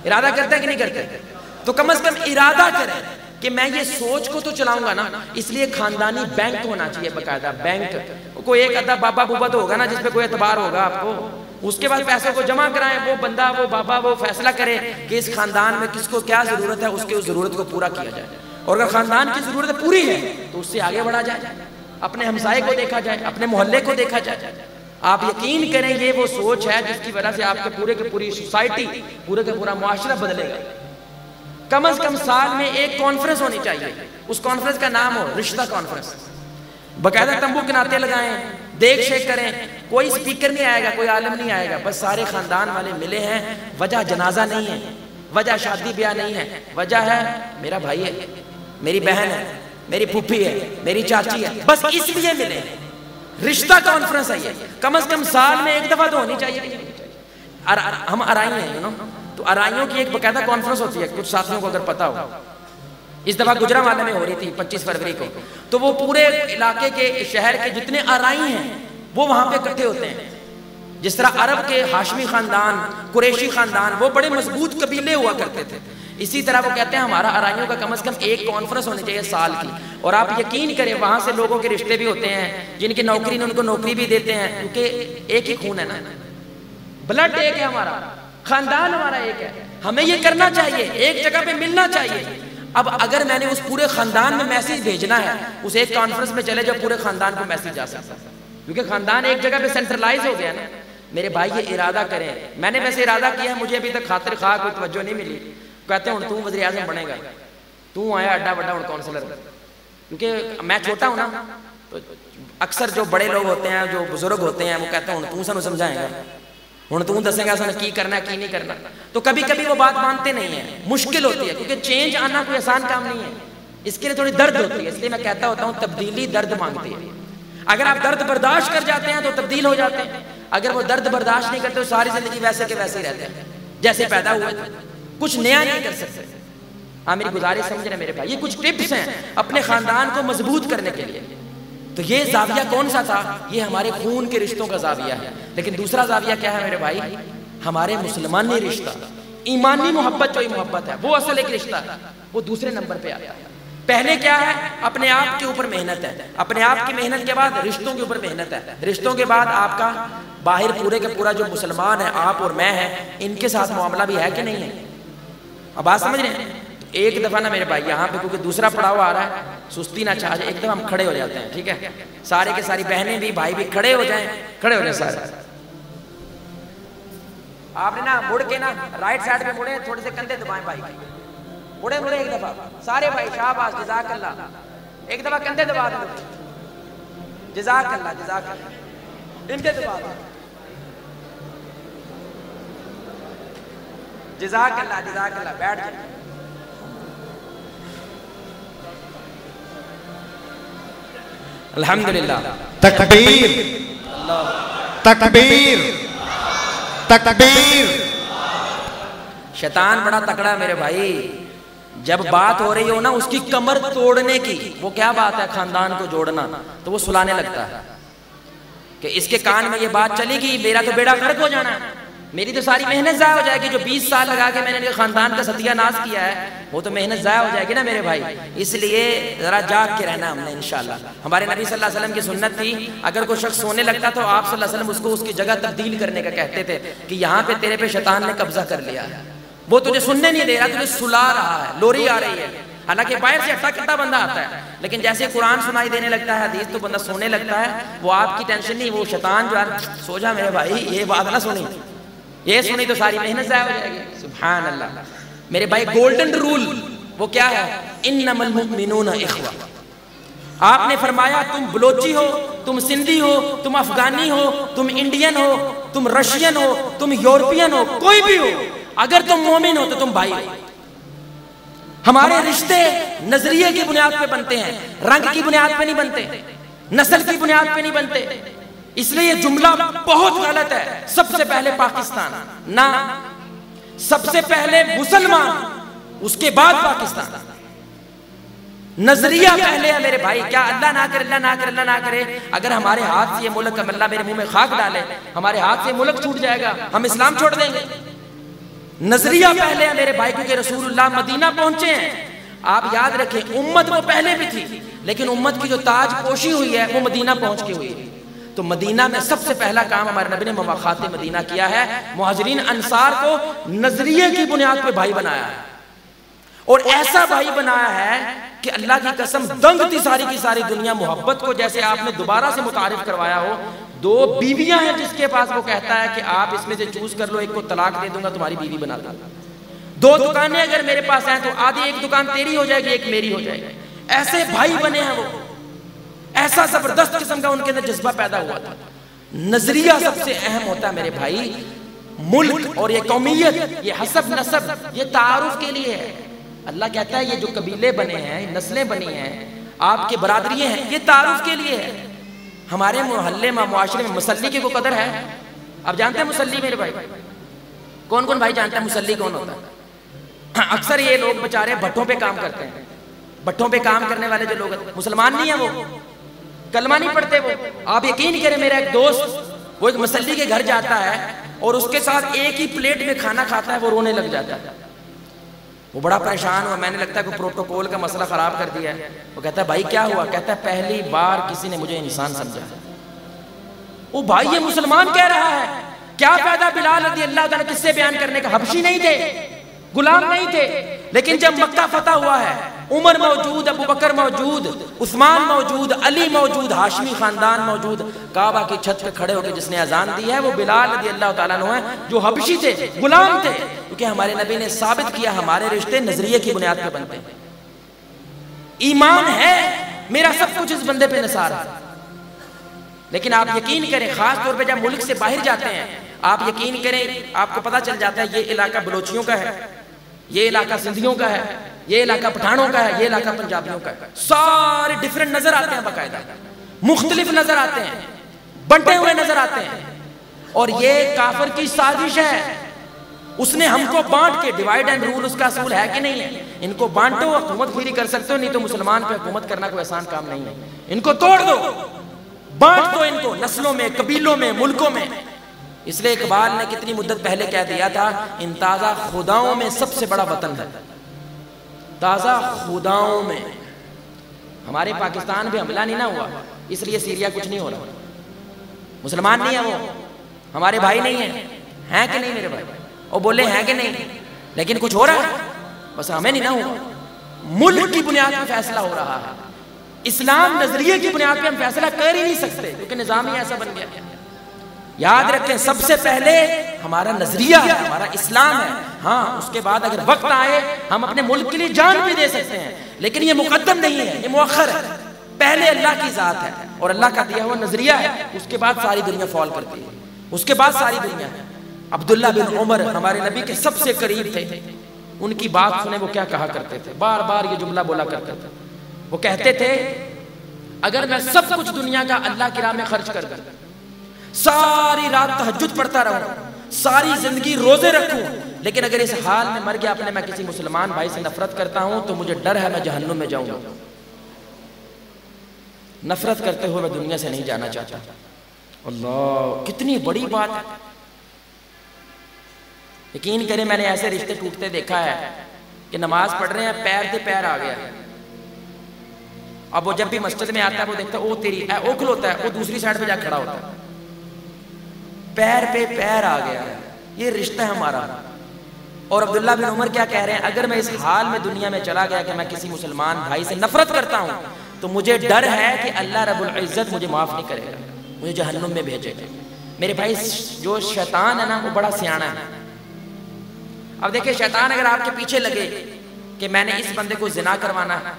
ارادہ کرتے ہیں کہ نہیں کرتے؟ تو کم از کم ارادہ کریں کہ میں یہ سوچ کو تو چلاؤں گا نا. اس لیے خاندانی بینک ہونا چاہیے، باقاعدہ بینک. کوئی ایک آدھا بابا بوبا تو ہوگا نا جس پہ کوئی اعتبار ہوگا آپ کو، اس کے بعد پیسوں کو جمع کرائیں، وہ بندہ وہ بابا وہ فیصلہ کرے کہ اس خاندان میں کس کو کیا ضرورت ہے، اس کی اس ضرورت کو پورا کیا جائے. اور اگر خاندان کی ضرورت پوری ہے تو اس سے آگے بڑھا جائے، اپنے ہمسائے کو دیکھا جائے، اپنے محلے کو دیکھا جائے. آپ یقین کریں یہ وہ سوچ ہے جس کی وجہ سے آپ کے پورے کے پوری سوسائٹی، پورے کا پورا معاشرہ بدلے گا. کم از کم سال میں ایک کانفرنس ہونی چاہیے، اس کانفرنس کا نام ہو رشتہ کانفرنس. باقاعدہ تمبو کناتے لگائیں، دیکھ شیک کریں. کوئی سپیکر نہیں آئے گا، کوئی عالم نہیں آئے گا، بس سارے خاندان والے ملے ہیں. وجہ جنازہ نہیں ہے، وجہ شادی بیاہ نہیں ہے، وجہ ہے میرا بھائی ہے، میری بہن ہے، میری پھوپھی ہے، میری چاچی ہے، بس اس لیے ملے. رشتہ کانفرنس ہے یہ. کم از کم سال میں ایک دفعہ تو ہونی چاہیے. ہم ارائی ہیں تو ارائیوں کی ایک باقاعدہ کانفرنس ہوتی ہے، کچھ ساتھیوں کو اگر پتا ہو. اس دفعہ گجرانوالے میں ہو رہی تھی 25 فروری کو. تو وہ پورے علاقے کے شہر کے جتنے ارائی ہیں وہ وہاں پہ اکٹھے ہوتے ہیں. جس طرح عرب کے ہاشمی خاندان، قریشی خاندان وہ بڑے مضبوط قبیلے ہوا کرتے تھے، اسی طرح وہ کہتے ہیں ہمارا ارائیوں کا کم از کم ایک کانفرنس ہونی چاہیے سال کی. اور آپ یقین کریں وہاں سے لوگوں کے رشتے بھی ہوتے ہیں، جن کی نوکری نے ان کو نوکری بھی دیتے ہیں، کیونکہ ایک ہی خون ہے نا، بلڈ ایک ہے ہمارا، خاندان ہمارا ایک ہے. ہمیں یہ کرنا چاہیے، ایک جگہ پہ ملنا چاہیے. اب اگر میں نے اس پورے خاندان میں میسیج بھیجنا ہے، اس ایک کانفرنس میں چلے جاؤ پورے خاندان کو میسیج جا سکتا ہے، کیونکہ خاندان ایک جگہ پہ سینٹرلائز ہو گیا نا. میرے بھائی یہ ارادہ کریں. میں نے ویسے ارادہ کیا ہے، مجھے ابھی تک خاطر خواہ کوئی توجہ نہیں ملی. کہتے ہیں تو وزیر اعظم بنے گا، تو آیا اڈا بڑا اور کونسلر. کیونکہ میں چھوٹا ہوں نا، تو اکثر جو بڑے لوگ ہوتے ہیں، جو بزرگ ہوتے ہیں، وہ کہتے ہیں تو سانو سمجھائے گا، ہوں تو دسے گا سانو کی کرنا کی نہیں کرنا. تو کبھی کبھی وہ بات مانتے نہیں ہیں، مشکل ہوتی ہے، کیونکہ چینج آنا کوئی آسان کام نہیں ہے. اس کے لیے تھوڑی درد ہوتی ہے. اس لیے میں کہتا ہوتا ہوں تبدیلی درد مانگتی ہے. اگر آپ درد برداشت کر جاتے ہیں تو تبدیل ہو جاتے ہیں. اگر وہ درد برداشت نہیں کرتے تو ساری زندگی ویسے کے ویسے ہی رہتے ہیں جیسے پیدا ہوئے تھے، کچھ نیا نہیں کر سکتے. میری گزارش سمجھ رہے میرے بھائی، یہ کچھ ٹپس ہیں اپنے خاندان کو مضبوط کرنے کے لیے. تو یہ زاویہ کون سا تھا؟ یہ ہمارے خون کے رشتوں کا زاویہ ہے. لیکن دوسرا زاویہ کیا ہے میرے بھائی؟ ہمارے مسلمانی رشتہ، ایمانی محبت جو محبت ہے وہ اصل ایک رشتہ ہے، وہ دوسرے نمبر پہ آتا ہے. پہلے کیا ہے؟ اپنے آپ کے اوپر محنت ہے، اپنے آپ کی محنت کے بعد رشتوں کے اوپر محنت ہے، رشتوں کے بعد آپ کا باہر پورے کے پورا جو مسلمان ہے آپ اور میں ہیں ان کے ساتھ معاملہ بھی ہے کہ نہیں ہے. اب بات سمجھ رہے ہیں؟ ایک دفعہ نا میرے بھائی یہاں پہ کیونکہ دوسرا پڑاؤ آ رہا ہے، سستی نہ چاہ جائے، ایک دفعہ ہم کھڑے ہو جاتے ہیں، ٹھیک ہے؟ سارے کے ساری بہنیں بھی بھائی بھی کھڑے ہو جائیں، کھڑے ہو جائیں سارے. آپ نے نا مڑ کے نا رائٹ سائڈ پہ مڑے، تھوڑے سے کندھے دبائیں بھائی، مڑے ایک دفعہ سارے بھائی، شاباش جزاک اللہ. ایک دفعہ کندھے دبا دیں، جزاک اللہ جزاک اللہ. ان کے دبا دیں، جزاک اللہ جزاک اللہ. بیٹھ جائیں. الحمدللہ. تکبیر تکبیر تکبیر. شیطان بڑا تکڑا ہے میرے بھائی. جب بات ہو رہی ہو نا اس کی کمر توڑنے کی، وہ کیا بات ہے خاندان کو جوڑنا، تو وہ سلانے لگتا ہے کہ اس کے کان میں یہ بات چلے گی میرا تو بیڑا غرق ہو جانا ہے، میری تو ساری محنت ضائع ہو جائے گی. جو 20 سال لگا کے میں نے خاندان کا ستیہ ناز کیا ہے وہ تو محنت ضائع ہو جائے گی نا میرے بھائی. اس لیے ذرا جاگ کے رہنا ہم نے انشاءاللہ. ہمارے نبی صلی اللہ علیہ وسلم کی سنت تھی، اگر کوئی شخص سونے لگتا تو آپ صلی اللہ علیہ وسلم اس کو اس کی جگہ تبدیل کرنے کا کہتے تھے کہ یہاں پہ تیرے پہ شیطان نے قبضہ کر لیا ہے، وہ تجھے سننے نہیں دے رہا، تجھے سلا رہا ہے، لوری آ رہی ہے. حالانکہ باہر سے ہٹا کٹا بندہ آتا ہے، لیکن جیسے قرآن سنائی دینے لگتا ہے، حدیث تو بندہ سونے لگتا ہے. وہ آپ کی ٹینشن نہیں، وہ شیطان جو ہے سو جا میرے بھائی، یہ بات نہ سنی، یہ سنی تو ساری محنت ضائع ہو جائے گی. سبحان اللہ میرے بھائی. گولڈن رول وہ کیا ہے؟ انما المؤمنون اخوہ. آپ نے فرمایا تم بلوچی ہو، تم سندھی ہو، تم افغانی ہو، تم انڈین ہو، تم رشین ہو، تم یورپین ہو، کوئی بھی ہو، اگر تم مومن ہو تو تم بھائی ہو. ہمارے رشتے نظریے کی بنیاد پہ بنتے ہیں، رنگ کی بنیاد پہ نہیں بنتے، نسل کی بنیاد پہ نہیں بنتے. اس لیے یہ جملہ بہت غلط ہے. سب سے پہلے پاکستان، نہ سب سے پہلے مسلمان اس کے بعد پاکستان. نظریہ پہلے ہے میرے بھائی. کیا اللہ نہ کرے، اللہ نہ کرے، اللہ نہ کرے، اگر ہمارے ہاتھ سے یہ ملک، اللہ میرے منہ میں خاک ڈالے، ہمارے ہاتھ سے ملک چھوٹ جائے گا، ہم اسلام چھوڑ دیں گے. نظریہ پہلے ہے میرے بھائی، کیونکہ رسول اللہ مدینہ پہنچے ہیں. آپ یاد رکھیں امت وہ پہلے بھی تھی، لیکن امت کی جو تاج پوشی ہوئی ہے وہ مدینہ پہنچ کے ہوئی ہے. تو مدینہ میں سب سے پہلا کام ہمارے نبی نے مواخات مدینہ کیا ہے، مہاجرین انصار کو نظریے کی بنیاد پہ بھائی بنایا ہے، اور ایسا بھائی بنایا ہے کہ اللہ کی قسم دنگ تھی ساری کی ساری دنیا محبت کو. جیسے آپ نے دوبارہ سے متعارف کروایا ہو، 2 بیویاں ہیں جس کے پاس، وہ کہتا ہے کہ آپ اس میں سے چوز کر لو، ایک کو طلاق دے دوں گا تمہاری بیوی بنا دوں گا. 2 دکانیں اگر میرے پاس ہیں تو آدھی ایک دکان تیری ہو جائے گی، ایک میری ہو جائے گی. ایسے بھائی بنے ہیں وہ، ایسا زبردست قسم کا ان کے اندر جذبہ پیدا ہوا تھا. نظریہ سب سے اہم ہوتا ہے میرے بھائی. ملک اور یہ قومیت، یہ حسب نسب، یہ تعارف کے لیے ہے. اللہ کہتا ہے یہ جو قبیلے بنے ہیں، نسلیں بنی ہیں، آپ کے برادریاں ہیں، یہ تعارف کے لیے ہے. ہمارے محلے میں معاشرے میں مسلی کی کو قدر ہے. آپ جانتے ہیں مسلی میرے بھائی؟ کون کون بھائی جانتے ہیں مسلی کون ہوتا ہے؟ اکثر یہ لوگ بچارے بھٹوں پہ کام کرتے ہیں. بھٹوں پہ کام کرنے والے جو لوگ مسلمان نہیں ہیں، وہ کلمہ نہیں پڑھتے. وہ آپ یقین کریں، میرا ایک دوست وہ ایک مسلی کے گھر جاتا ہے اور اس کے ساتھ ایک ہی پلیٹ میں کھانا کھاتا ہے، وہ رونے لگ جاتا ہے. وہ بڑا پریشان ہوا. میں نے لگتا ہے کہ پروٹوکول کا مسئلہ خراب کر دیا ہے. وہ کہتا ہے بھائی کیا ہوا؟ کہتا ہے پہلی بار کسی نے مجھے انسان سمجھا. وہ بھائی یہ مسلمان کہہ رہا ہے. کیا فائدہ بلال رضی اللہ تعالیٰ کس سے بیان کرنے کا؟ حبشی نہیں تھے، غلام نہیں تھے. لیکن جب مکہ فتح ہوا ہے، عمر موجود، ابو بکر موجود، عثمان موجود، علی موجود، ہاشمی خاندان موجود. کعبہ کی چھت پہ کھڑے ہو کے جس نے اذان دی ہے وہ بلال رضی اللہ تعالیٰ عنہ ہے، جو حبشی تھے، غلام تھے. کیونکہ ہمارے نبی نے ثابت کیا ہمارے رشتے نظریے کی بنیاد پہ بنتے ہیں. ایمان ہے میرا سب کچھ اس بندے پہ نثار ہے. لیکن آپ یقین کریں، خاص طور پہ جب ملک سے باہر جاتے ہیں، آپ یقین کریں آپ کو پتا چل جاتا ہے یہ علاقہ بلوچیوں کا ہے، یہ علاقہ سندھیوں کا ہے، یہ علاقہ پٹھانوں کا ہے، یہ علاقہ پنجابیوں کا ہے. سارے ڈیفرنٹ نظر آتے ہیں، باقاعدہ مختلف نظر آتے ہیں، بنٹے ہوئے نظر آتے ہیں. اور یہ کافر کی سازش ہے. اس نے ہم کو بانٹ کے، ڈیوائیڈ اینڈ رول اس کا اصول ہے کہ نہیں ہے؟ ان کو بانٹو، حکومت پھیری کر سکتے ہو، نہیں تو مسلمان پہ حکومت کرنا کوئی آسان کام نہیں ہے. ان کو توڑ دو، بانٹ دو ان کو نسلوں میں، قبیلوں میں، ملکوں میں. اس لیے اقبال نے کتنی مدت پہلے کہہ دیا تھا، ان تازہ خداؤں میں سب سے بڑا وطن ہے. تازہ خداؤں میں. ہمارے پاکستان پہ حملہ نہیں نہ ہوا، اس لیے سیریا کچھ نہیں ہو رہا. مسلمان نہیں ہے وہ، ہمارے بھائی نہیں ہیں کہ نہیں میرے بھائی؟ اور بولے ہیں کہ نہیں، لیکن کچھ ہو رہا ہے، بس ہمیں نہیں نہ ہوا. ملک کی بنیاد پہ فیصلہ ہو رہا ہے. اسلام نظریے کی بنیاد پہ ہم فیصلہ کر ہی نہیں سکتے، کیونکہ نظام ہی ایسا بن گیا. یاد رکھیں سب سے پہلے ہمارا نظریہ ہے، ہمارا اسلام ہے. ہاں اس کے بعد اگر وقت آئے ہم اپنے ملک کے لیے جان بھی دے سکتے ہیں، لیکن یہ مقدم نہیں ہے، یہ مؤخر ہے. پہلے اللہ کی ذات ہے اور اللہ کا دیا ہوا نظریہ ہے، اس کے بعد ساری دنیا فال کرتی ہے، اس کے بعد ساری دنیا. عبداللہ بن عمر ہمارے نبی کے سب سے قریب تھے. ان کی بات سنیں وہ کیا کہا کرتے تھے، بار بار یہ جملہ بولا کرتے تھے. وہ کہتے تھے اگر میں سب کچھ دنیا کا اللہ کی راہ میں خرچ کر دوں، ساری رات تہجد پڑھتا رہوں، ساری زندگی روزے رکھوں، لیکن اگر اس حال میں مر گیا اپنے میں کسی مسلمان بھائی سے نفرت کرتا ہوں تو مجھے ڈر ہے میں جہنم میں جاؤں گا. نفرت کرتے ہوئے میں دنیا سے نہیں جانا چاہتا. اللہ کتنی بڑی بات ہے. یقین کریں میں نے ایسے رشتے ٹوٹتے دیکھا ہے کہ نماز پڑھ رہے ہیں، پیر سے پیر آ گیا. اب وہ جب بھی مسجد میں آتا ہے وہ دیکھتا ہے او تیری او کھلوتا ہے، وہ دوسری سائڈ پہ جا کھڑا ہوتا ہے. پیر پہ پیر آ گیا. یہ رشتہ ہے ہمارا. اور عبداللہ بن عمر کیا کہہ رہے ہیں، اگر میں اس حال میں دنیا میں چلا گیا کہ میں کسی مسلمان بھائی سے نفرت کرتا ہوں تو مجھے ڈر ہے کہ اللہ رب العزت مجھے معاف نہیں کرے گا، مجھے جہنم میں بھیجے گا. میرے بھائی جو شیطان ہے نا وہ بڑا سیانا ہے. اب دیکھیں شیطان اگر آپ کے پیچھے لگے کہ میں نے اس بندے کو زنا کروانا ہے،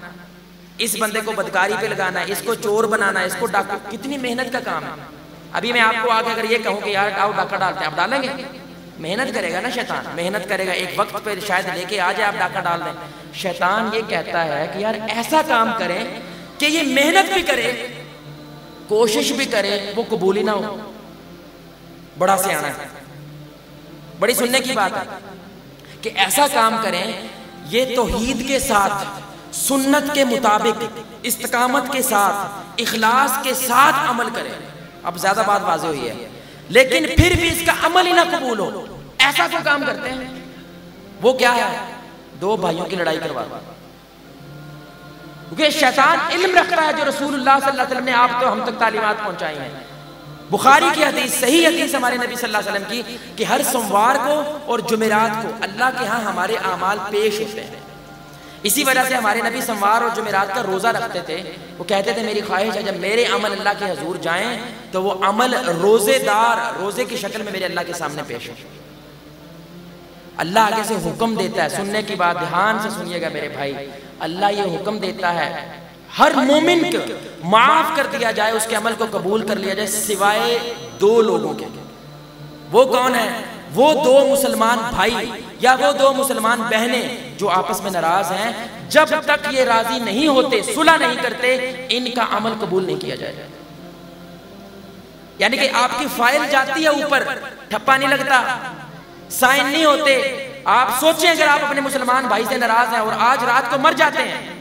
اس بندے کو بدکاری پہ لگانا ہے، اس کو چور بنانا ہے، اس کو ڈاکو، کتنی محنت کا کام ہے. ابھی میں آپ کو آگے اگر یہ کہوں کہ یار آؤ ڈاکہ ڈالتے ہیں، آپ ڈالیں گے؟ محنت کرے گا نا شیطان، محنت کرے گا. ایک وقت پہ شاید لے کے آ جائے آپ ڈاکہ ڈال دیں. شیطان یہ کہتا ہے کہ یار ایسا کام کریں کہ یہ محنت بھی کرے، کوشش بھی کرے، وہ قبول ہی نہ ہو. بڑا سیانا ہے. بڑی سننے کی بات ہے کہ ایسا کام کریں یہ توحید کے ساتھ، سنت کے مطابق، استقامت کے ساتھ، اخلاص کے ساتھ عمل کریں. اب زیادہ بات واضح ہوئی ہے، لیکن پھر بھی اس کا عمل ہی نہ قبول ہو. ایسا کوئی کام کرتے ہیں وہ کیا ہے؟ دو بھائیوں کی لڑائی کروا دو. کیونکہ شیطان علم رکھتا ہے جو رسول اللہ صلی اللہ علیہ وسلم نے آپ کو ہم تک تعلیمات پہنچائی ہیں. بخاری کی حدیث، صحیح حدیث ہمارے نبی صلی اللہ علیہ وسلم کی کہ ہر سوموار کو اور جمعرات کو اللہ کے ہاں ہمارے اعمال پیش ہوتے ہیں. اسی وجہ سے ہمارے نبی سوموار اور جمعرات کا روزہ رکھتے تھے. وہ کہتے تھے میری خواہش ہے جب میرے عمل اللہ کے حضور جائیں تو وہ عمل روزے دار، روزے کی شکل میں میرے اللہ کے سامنے پیش ہو. اللہ آگے سے حکم دیتا ہے، سننے کی بات دھیان سے سنیے گا میرے بھائی، اللہ یہ حکم دیتا ہے ہر مومن کو معاف کر دیا جائے، اس کے عمل کو قبول کر لیا جائے سوائے دو لوگوں کے. وہ کون ہیں؟ وہ دو مسلمان بھائی یا وہ دو مسلمان بہنیں جو آپس میں ناراض ہیں. جب تک یہ راضی نہیں ہوتے، صلح نہیں کرتے، ان کا عمل قبول نہیں کیا جائے. یعنی کہ آپ کی فائل جاتی ہے اوپر، ٹھپا نہیں لگتا، سائن نہیں ہوتے. آپ سوچیں اگر آپ اپنے مسلمان بھائی سے ناراض ہیں اور آج رات کو مر جاتے ہیں،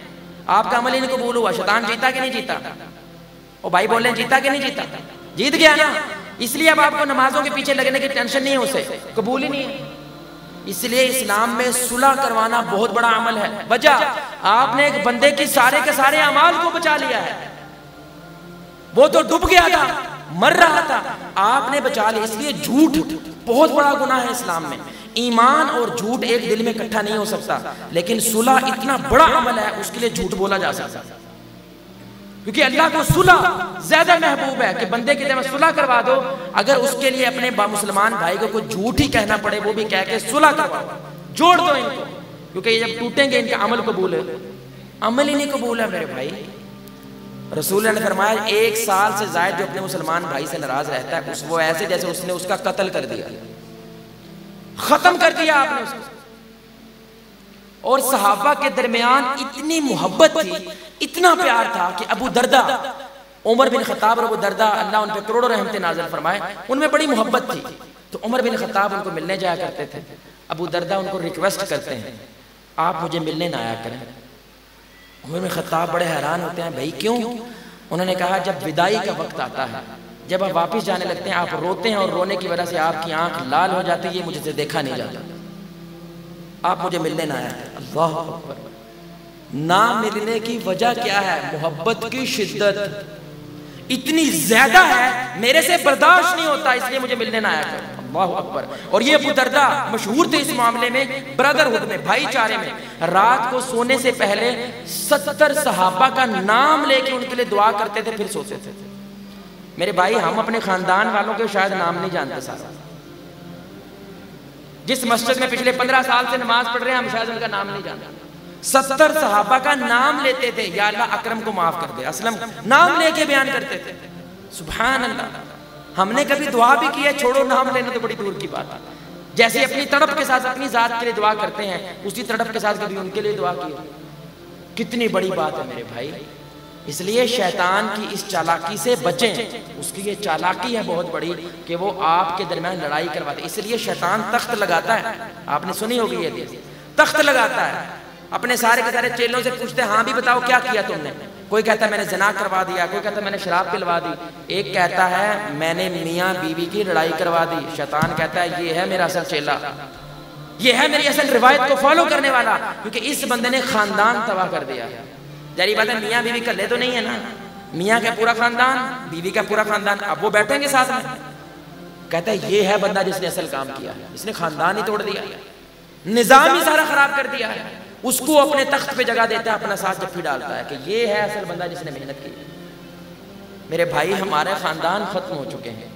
آپ کا عمل ہی نہیں قبول ہوا، شیطان جیتا کہ نہیں جیتا؟ وہ بھائی بول رہے ہیں جیتا کہ نہیں جیتا؟ جیت گیا نا. اس لیے اب آپ کو نمازوں کے پیچھے لگنے کی ٹینشن نہیں ہے، اسے قبول ہی نہیں ہے. اس لیے اسلام میں صلح کروانا بہت بڑا عمل ہے. وجہ آپ نے ایک بندے کی سارے کے سارے اعمال کو بچا لیا ہے. وہ تو ڈوب گیا تھا، مر رہا تھا، آپ نے بچا لیا. اس لیے جھوٹ بہت بڑا گناہ ہے اسلام میں. ایمان اور جھوٹ ایک دل میں اکٹھا نہیں ہو سکتا، لیکن صلح اتنا بڑا عمل ہے اس کے لیے جھوٹ بولا جا سکتا ہے. کیونکہ اللہ کو صلح زیادہ محبوب ہے کہ بندے کی طرف صلح کروا دو. اگر اس کے لیے اپنے مسلمان بھائی کو کوئی جھوٹ ہی کہنا پڑے، وہ بھی کہہ کے صلح کروا دو، جوڑ دو ان کو. کیونکہ یہ جب ٹوٹیں گے ان کا عمل قبول ہے. عمل ہی نہیں قبول ہے میرے بھائی. رسول اللہ نے فرمایا 1 سال سے زائد جو اپنے مسلمان بھائی سے ناراض رہتا ہے وہ ایسے جیسے اس نے اس کا قتل کر دیا، ختم کر دیا آپ نے اس کو. اور صحابہ کے درمیان اتنی محبت تھی، اتنا پیار تھا کہ ابو دردہ، عمر بن خطاب اور ابو دردہ اللہ ان پہ کروڑوں رحمتیں نازل فرمائے، ان میں بڑی محبت تھی. تو عمر بن خطاب ان کو ملنے جایا کرتے تھے. ابو دردہ ان کو ریکویسٹ کرتے ہیں آپ مجھے ملنے نہ آیا کریں. عمر بن خطاب بڑے حیران ہوتے ہیں، بھائی کیوں؟ انہوں نے کہا جب وداعی کا وقت آتا ہے، جب آپ واپس جانے لگتے ہیں، آپ روتے ہیں اور رونے کی وجہ سے آپ کی آنکھ لال ہو جاتی ہے، مجھے سے دیکھا نہیں جاتا، آپ مجھے ملنے نہ آئے. اللہ اکبر. نہ ملنے کی وجہ کیا ہے؟ محبت کی شدت اتنی زیادہ ہے میرے سے برداشت نہیں ہوتا، اس لیے مجھے ملنے نہ آیا کر. اللہ اکبر. اور یہ ابو دردہ مشہور تھے اس معاملے میں، برادرہڈ میں، بھائی چارے میں. رات کو سونے سے پہلے 70 صحابہ کا نام لے کے ان کے لیے دعا کرتے تھے پھر سوتے تھے. میرے بھائی ہم اپنے خاندان والوں کے شاید نام نہیں جانتے سارا. جس مسجد میں پچھلے 15 سال سے نماز پڑھ رہے ہیں ہم شاید ان کا نام نہیں جانتے. 70 صحابہ کا نام لیتے تھے، یا اللہ اکرم کو معاف کر دے، اسلم نام لے کے بیان کرتے تھے. سبحان اللہ. ہم نے کبھی دعا بھی کی ہے؟ چھوڑو نام لینا تو بڑی دور کی بات ہے. جیسے اپنی تڑپ کے ساتھ اپنی ذات کے لیے دعا کرتے ہیں، اسی تڑپ کے ساتھ کبھی ان کے لیے دعا کی؟ کتنی بڑی بات ہے میرے بھائی. اس لیے شیطان کی اس چالاکی سے بچیں. اس کی یہ چالاکی ہے بہت بڑی کہ وہ آپ کے درمیان لڑائی کرواتے. اس لیے شیطان تخت لگاتا ہے، آپ نے سنی ہوگی یہ حدیث، تخت لگاتا ہے. اپنے سارے کے سارے چیلوں سے پوچھتے ہیں ہاں بھی بتاؤ کیا کیا تم نے؟ کوئی کہتا ہے میں نے زنا کروا دیا، کوئی کہتا ہے میں نے شراب پلوا دی، ایک کہتا ہے میں نے میاں بیوی کی لڑائی کروا دی. شیطان کہتا ہے یہ ہے میرا اصل چیلا، یہ ہے میری اصل روایت کو فالو کرنے والا، کیونکہ اس بندے نے خاندان تباہ کر دیا. جاری بات ہے میاں بیوی کلے تو نہیں ہے نا، میاں کا پورا خاندان، بیوی کا پورا خاندان، اب وہ بیٹھیں گے ساتھ میں. کہتا ہے یہ ہے بندہ جس نے اصل کام کیا ہے، اس نے خاندان ہی توڑ دیا، نظام ہی سارا خراب کر دیا ہے. اس کو اپنے تخت پہ جگہ دیتا ہے، اپنا ساتھ جفی ڈالتا ہے کہ یہ ہے اصل بندہ جس نے محنت کی. میرے بھائی ہمارے خاندان ختم ہو چکے ہیں.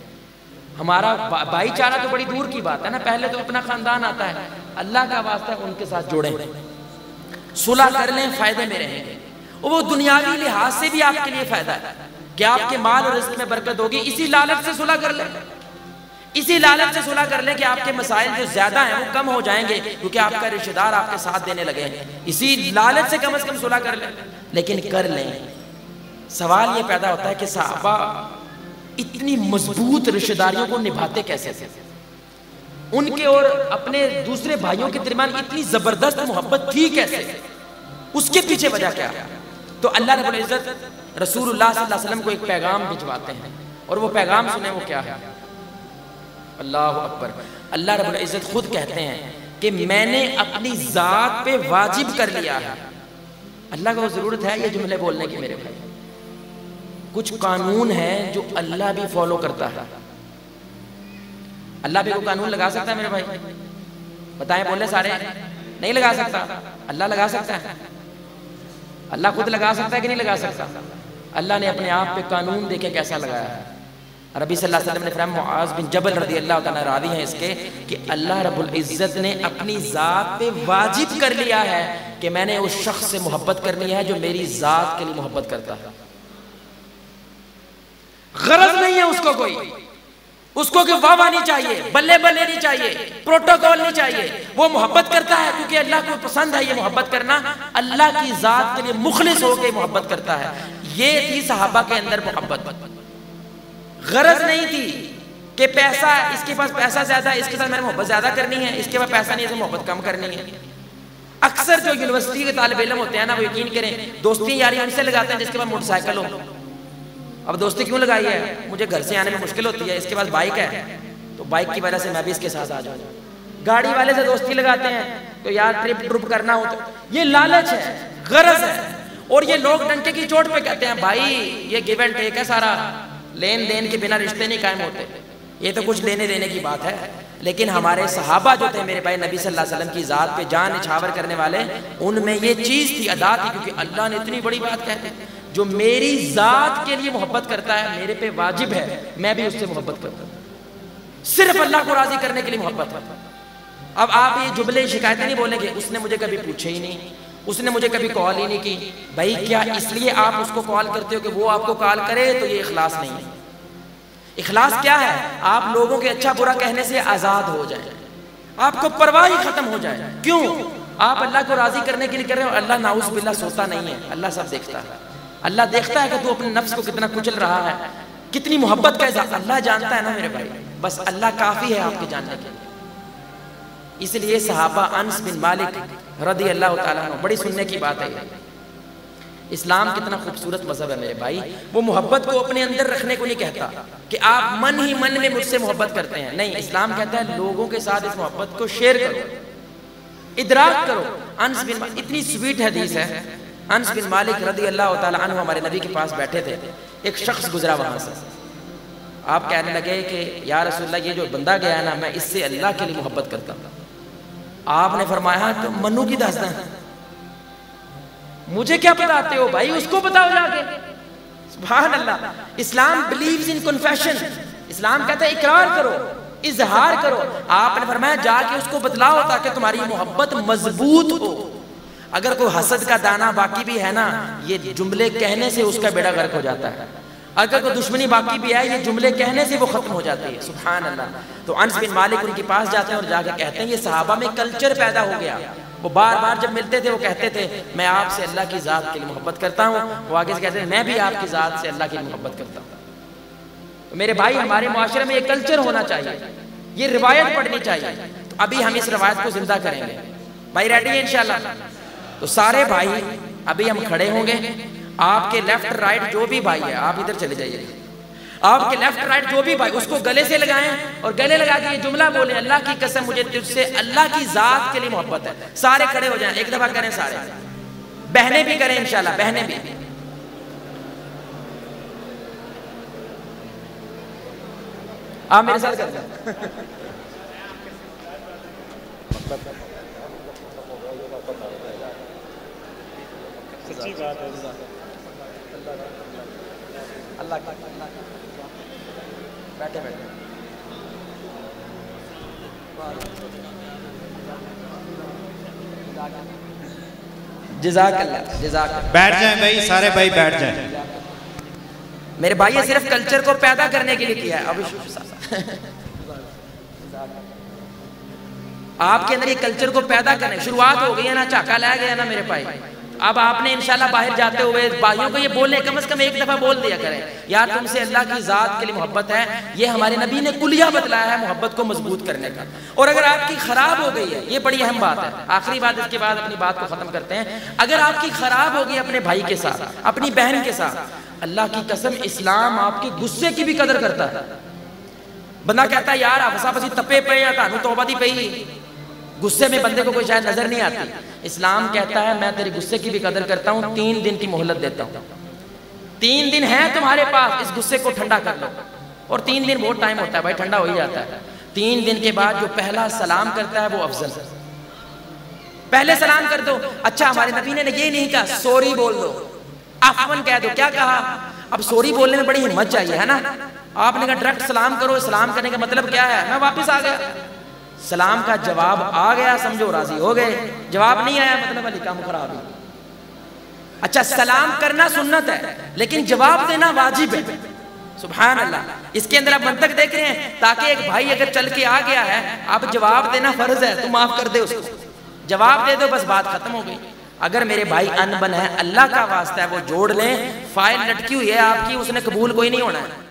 ہمارا بھائی چارہ تو بڑی دور کی بات ہے نا، پہلے تو اپنا خاندان آتا ہے. اللہ کا واسطہ ان کے ساتھ جوڑیں، صلح کر لیں، فائدے میں رہیں گے. وہ دنیاوی لحاظ سے بھی آپ کے لیے فائدہ ہے کہ آپ کے مال اور رزق میں برکت ہوگی. اسی لالچ سے صلح کر لیں، اسی لالچ سے صلح کر لیں کہ آپ کے مسائل جو زیادہ ہیں وہ کم ہو جائیں گے، کیونکہ آپ کا رشتہ دار آپ کے ساتھ دینے لگے ہیں. اسی لالچ سے کم از کم صلح کر لیں. لیکن کر لیں. سوال یہ پیدا ہوتا ہے کہ صحابہ اتنی مضبوط رشتہ داریوں کو نبھاتے کیسے تھے؟ ان کے اور اپنے دوسرے بھائیوں کے درمیان اتنی زبردست محبت تھی کیسے؟ اس کے پیچھے وجہ کیا؟ تو اللہ رب العزت رسول اللہ صلی اللہ علیہ وسلم کو ایک پیغام بھجواتے ہیں، اور وہ پیغام سنیں وہ کیا ہے. اللہ اکبر. اللہ رب العزت خود کہتے ہیں کہ میں نے اپنی ذات پہ واجب کر لیا ہے. اللہ کو ضرورت ہے یہ جملے بولنے کی میرے بھائی. کچھ قانون ہیں جو اللہ بھی فالو کرتا ہے. اللہ بھی کوئی قانون لگا سکتا ہے میرے بھائی؟ بتائیں، بولے سارے. نہیں لگا سکتا. اللہ لگا سکتا ہے؟ اللہ خود لگا سکتا ہے کہ نہیں لگا سکتا؟ اللہ نے اپنے آپ پہ قانون دیکھے کیسا لگایا ہے. ربی صلی اللہ علیہ وسلم نے فرمایا، معاذ بن جبل رضی اللہ تعالیٰ راضی ہیں اس کے، کہ اللہ رب العزت نے اپنی ذات پہ واجب کر لیا ہے کہ میں نے اس شخص سے محبت کرنی ہے جو میری ذات کے لیے محبت کرتا ہے. غرض نہیں ہے اس کو کوئی، اس کو کہ واہ واہ نہیں چاہیے، بلے بلے نہیں چاہیے، پروٹوکول نہیں چاہیے. وہ محبت کرتا ہے کیونکہ اللہ کو پسند ہے یہ محبت کرنا. اللہ کی ذات کے لیے مخلص ہو کے محبت کرتا ہے. یہ تھی صحابہ کے اندر محبت. غرض نہیں تھی کہ پیسہ، اس کے پاس پیسہ زیادہ ہے اس کے ساتھ میں نے محبت زیادہ کرنی ہے، اس کے پاس پیسہ نہیں ہے اسے محبت کم کرنی ہے. اکثر جو یونیورسٹی کے طالب علم ہوتے ہیں نا، وہ یقین کریں دوستی یاری ان سے لگاتے ہیں جس کے پاس موٹر سائیکل ہو. اب دوستی کیوں لگائی ہے؟ مجھے گھر سے آنے میں مشکل ہوتی ہے، اس کے پاس بائک ہے تو بائک کی وجہ سے میں بھی اس کے ساتھ آ جاؤں. گاڑی والے سے دوستی لگاتے ہیں تو یار ٹرپ کرنا ہو تو یہ لالچ ہے، غرض ہے. اور یہ لوگ ڈنکے کی چوٹ پہ کہتے ہیں بھائی یہ گیو اینڈ ٹیک ہے، سارا لین دین کے بنا رشتے نہیں قائم ہوتے. یہ تو کچھ لینے دینے کی بات ہے. لیکن ہمارے صحابہ جو تھے میرے بھائی، نبی صلی اللہ علیہ وسلم کی ذات پہ جان نچھاور کرنے والے، ان میں یہ چیز تھی، ادا تھی. کیونکہ اللہ نے اتنی بڑی بات کہتے ہیں، جو میری ذات کے لیے محبت کرتا ہے میرے پہ واجب ہے میں بھی اس سے محبت کرتا ہوں. صرف اللہ کو راضی کرنے کے لیے محبت ہے. اب آپ یہ جملے شکایتیں نہیں بولیں گے اس نے مجھے کبھی پوچھے ہی نہیں، اس نے مجھے کبھی کال ہی نہیں کی. بھائی کیا اس لیے آپ اس کو کال کرتے ہو کہ وہ آپ کو کال کرے؟ تو یہ اخلاص نہیں ہے. اخلاص کیا ہے؟ آپ لوگوں کے اچھا برا کہنے سے آزاد ہو جائیں، آپ کو پرواہ ہی ختم ہو جائے. کیوں؟ آپ اللہ کو راضی کرنے کے لیے کر رہے ہو. اللہ ناؤذ باللہ سوتا نہیں ہے، اللہ سب دیکھتا ہے. اللہ دیکھتا ہے کہ تو اپنے نفس کو کتنا کچل رہا ہے، کتنی محبت کا اظہار اللہ جانتا ہے نا میرے بھائی. بس اللہ کافی ہے آپ کے جاننے کے لیے. اس لیے صحابہ، انس بن مالک رضی اللہ تعالیٰ عنہ، بڑی سننے کی بات ہے. اسلام کتنا خوبصورت مذہب ہے میرے بھائی. وہ محبت کو اپنے اندر رکھنے کو نہیں کہتا کہ آپ من ہی من میں مجھ سے محبت کرتے ہیں. نہیں، اسلام کہتا ہے لوگوں کے ساتھ اس محبت کو شیئر کرو، ادراک کرو. انس بن مالک، اتنی سویٹ حدیث ہے. انس بن مالک رضی اللہ تعالیٰ عنہ ہمارے نبی کے پاس بیٹھے تھے. ایک شخص گزرا وہاں سے. آپ کہنے لگے کہ یا رسول اللہ یہ جو بندہ گیا ہے نا، میں اس سے اللہ کے لیے محبت کرتا ہوں. آپ نے فرمایا تو منو کی داستان ہے، مجھے کیا بتاتے ہو بھائی، اس کو بتاؤ جا کے. سبحان اللہ. اسلام بلیوز ان کنفیشن. اسلام کہتا ہے اقرار کرو، اظہار کرو. آپ نے فرمایا جا کے اس کو بتلاؤ تاکہ تمہاری محبت مضبوط ہو. اگر کوئی حسد کا دانہ باقی بھی ہے نا، یہ جملے کہنے سے اس کا بیڑا غرق ہو جاتا ہے. اگر کوئی دشمنی باقی بھی ہے، یہ جملے کہنے سے وہ ختم ہو جاتی ہے. سبحان اللہ. تو انس بن مالک ان کے پاس جاتے ہیں اور جا کے کہتے ہیں یہ صحابہ میں کلچر پیدا ہو گیا. وہ بار بار جب ملتے تھے وہ کہتے تھے میں آپ سے اللہ کی ذات کے لیے محبت کرتا ہوں. وہ آگے سے کہتے ہیں میں بھی آپ کی ذات سے اللہ کے لیے محبت کرتا ہوں. تو میرے بھائی ہمارے معاشرے میں یہ کلچر ہونا چاہیے، یہ روایت پڑھنی چاہیے. تو ابھی ہم اس روایت کو زندہ کریں گے. بھائی ریڈی ہیں انشاءاللہ؟ تو سارے بھائی ابھی ہم کھڑے ہوں گے. آپ کے لیفٹ رائٹ جو بھی بھائی ہے آپ ادھر چلے جائیے. آپ کے لیفٹ رائٹ جو بھی بھائی اس کو گلے سے لگائیں اور گلے لگا کے یہ جملہ بولیں اللہ کی قسم مجھے تجھ سے اللہ کی ذات کے لیے محبت ہے. سارے کھڑے ہو جائیں، ایک دفعہ کریں سارے. بہنیں بھی کریں انشاءاللہ، بہنیں بھی. آپ میرے ساتھ کرتے ہیں. سچی بات ہے. اللہ کا بیٹھے بیٹھے جزاک اللہ، جزاک اللہ. بیٹھ جائیں بھائی، سارے بھائی بیٹھ جائیں. میرے بھائی یہ صرف کلچر کو پیدا کرنے کے لیے کیا ہے. ابھی آپ کے اندر یہ کلچر کو پیدا کرنے شروعات ہو گئی ہے نا، چاکا لایا گیا نا میرے بھائی. اب آپ نے انشاءاللہ باہر جاتے ہوئے بھائیوں کو یہ بولنے کم از کم ایک دفعہ بول دیا کریں یار تم سے اللہ کی ذات کے لیے محبت ہے. یہ ہمارے نبی نے کلیہ بتلایا ہے محبت کو مضبوط کرنے کا. اور اگر آپ کی خراب ہو گئی ہے، یہ بڑی اہم بات ہے، آخری بات اس کے بعد اپنی بات کو ختم کرتے ہیں. اگر آپ کی خراب ہو گئی اپنے بھائی کے ساتھ، اپنی بہن کے ساتھ، اللہ کی قسم اسلام آپ کے غصے کی بھی قدر کرتا ہے. بندہ کہتا ہے یار آفسا پسی تپے پے یا تانوں توبہ دی پئی، غصے میں بندے کو کوئی شاید نظر نہیں آتی. اسلام کہتا ہے میں تیرے غصے کی بھی قدر کرتا ہوں, 3 دن کی مہلت دیتا ہوں. 3 دن ہے تمہارے پاس, اس غصے کو ٹھنڈا کر لو. اور 3 دن بہت ٹائم ہوتا ہے بھائی, ٹھنڈا ہو ہی جاتا ہے. 3 دن کے بعد جو پہلا سلام کرتا ہے وہ افضل ہے. پہلے سلام کر دو. اچھا ہمارے نبی نے یہ نہیں کہا سوری بول دو, عفواً کہہ دو. کیا کہا؟ اب سوری بولنے میں بڑی ہمت چاہیے ہے نا. آپ نے کہا ڈائریکٹ سلام کرو. سلام کرنے کا مطلب کیا ہے؟ میں واپس آ گیا. سلام کا جواب آ گیا, سمجھو راضی ہو گئے. جواب نہیں آیا مطلب علی کام خراب ہے. اچھا سلام کرنا سنت ہے لیکن جواب دینا واجب ہے. سبحان اللہ. اس کے اندر آپ منطق دیکھ رہے ہیں, تاکہ ایک بھائی اگر چل کے آ گیا ہے, اب جواب دینا فرض ہے, تو معاف کر دے اس کو, جواب دے دو, بس بات ختم ہو گئی. اگر میرے بھائی ان بن ہے, اللہ کا واسطہ ہے, وہ جوڑ لیں. فائل لٹکی ہوئی ہے آپ کی, اس نے قبول کوئی نہیں ہونا ہے.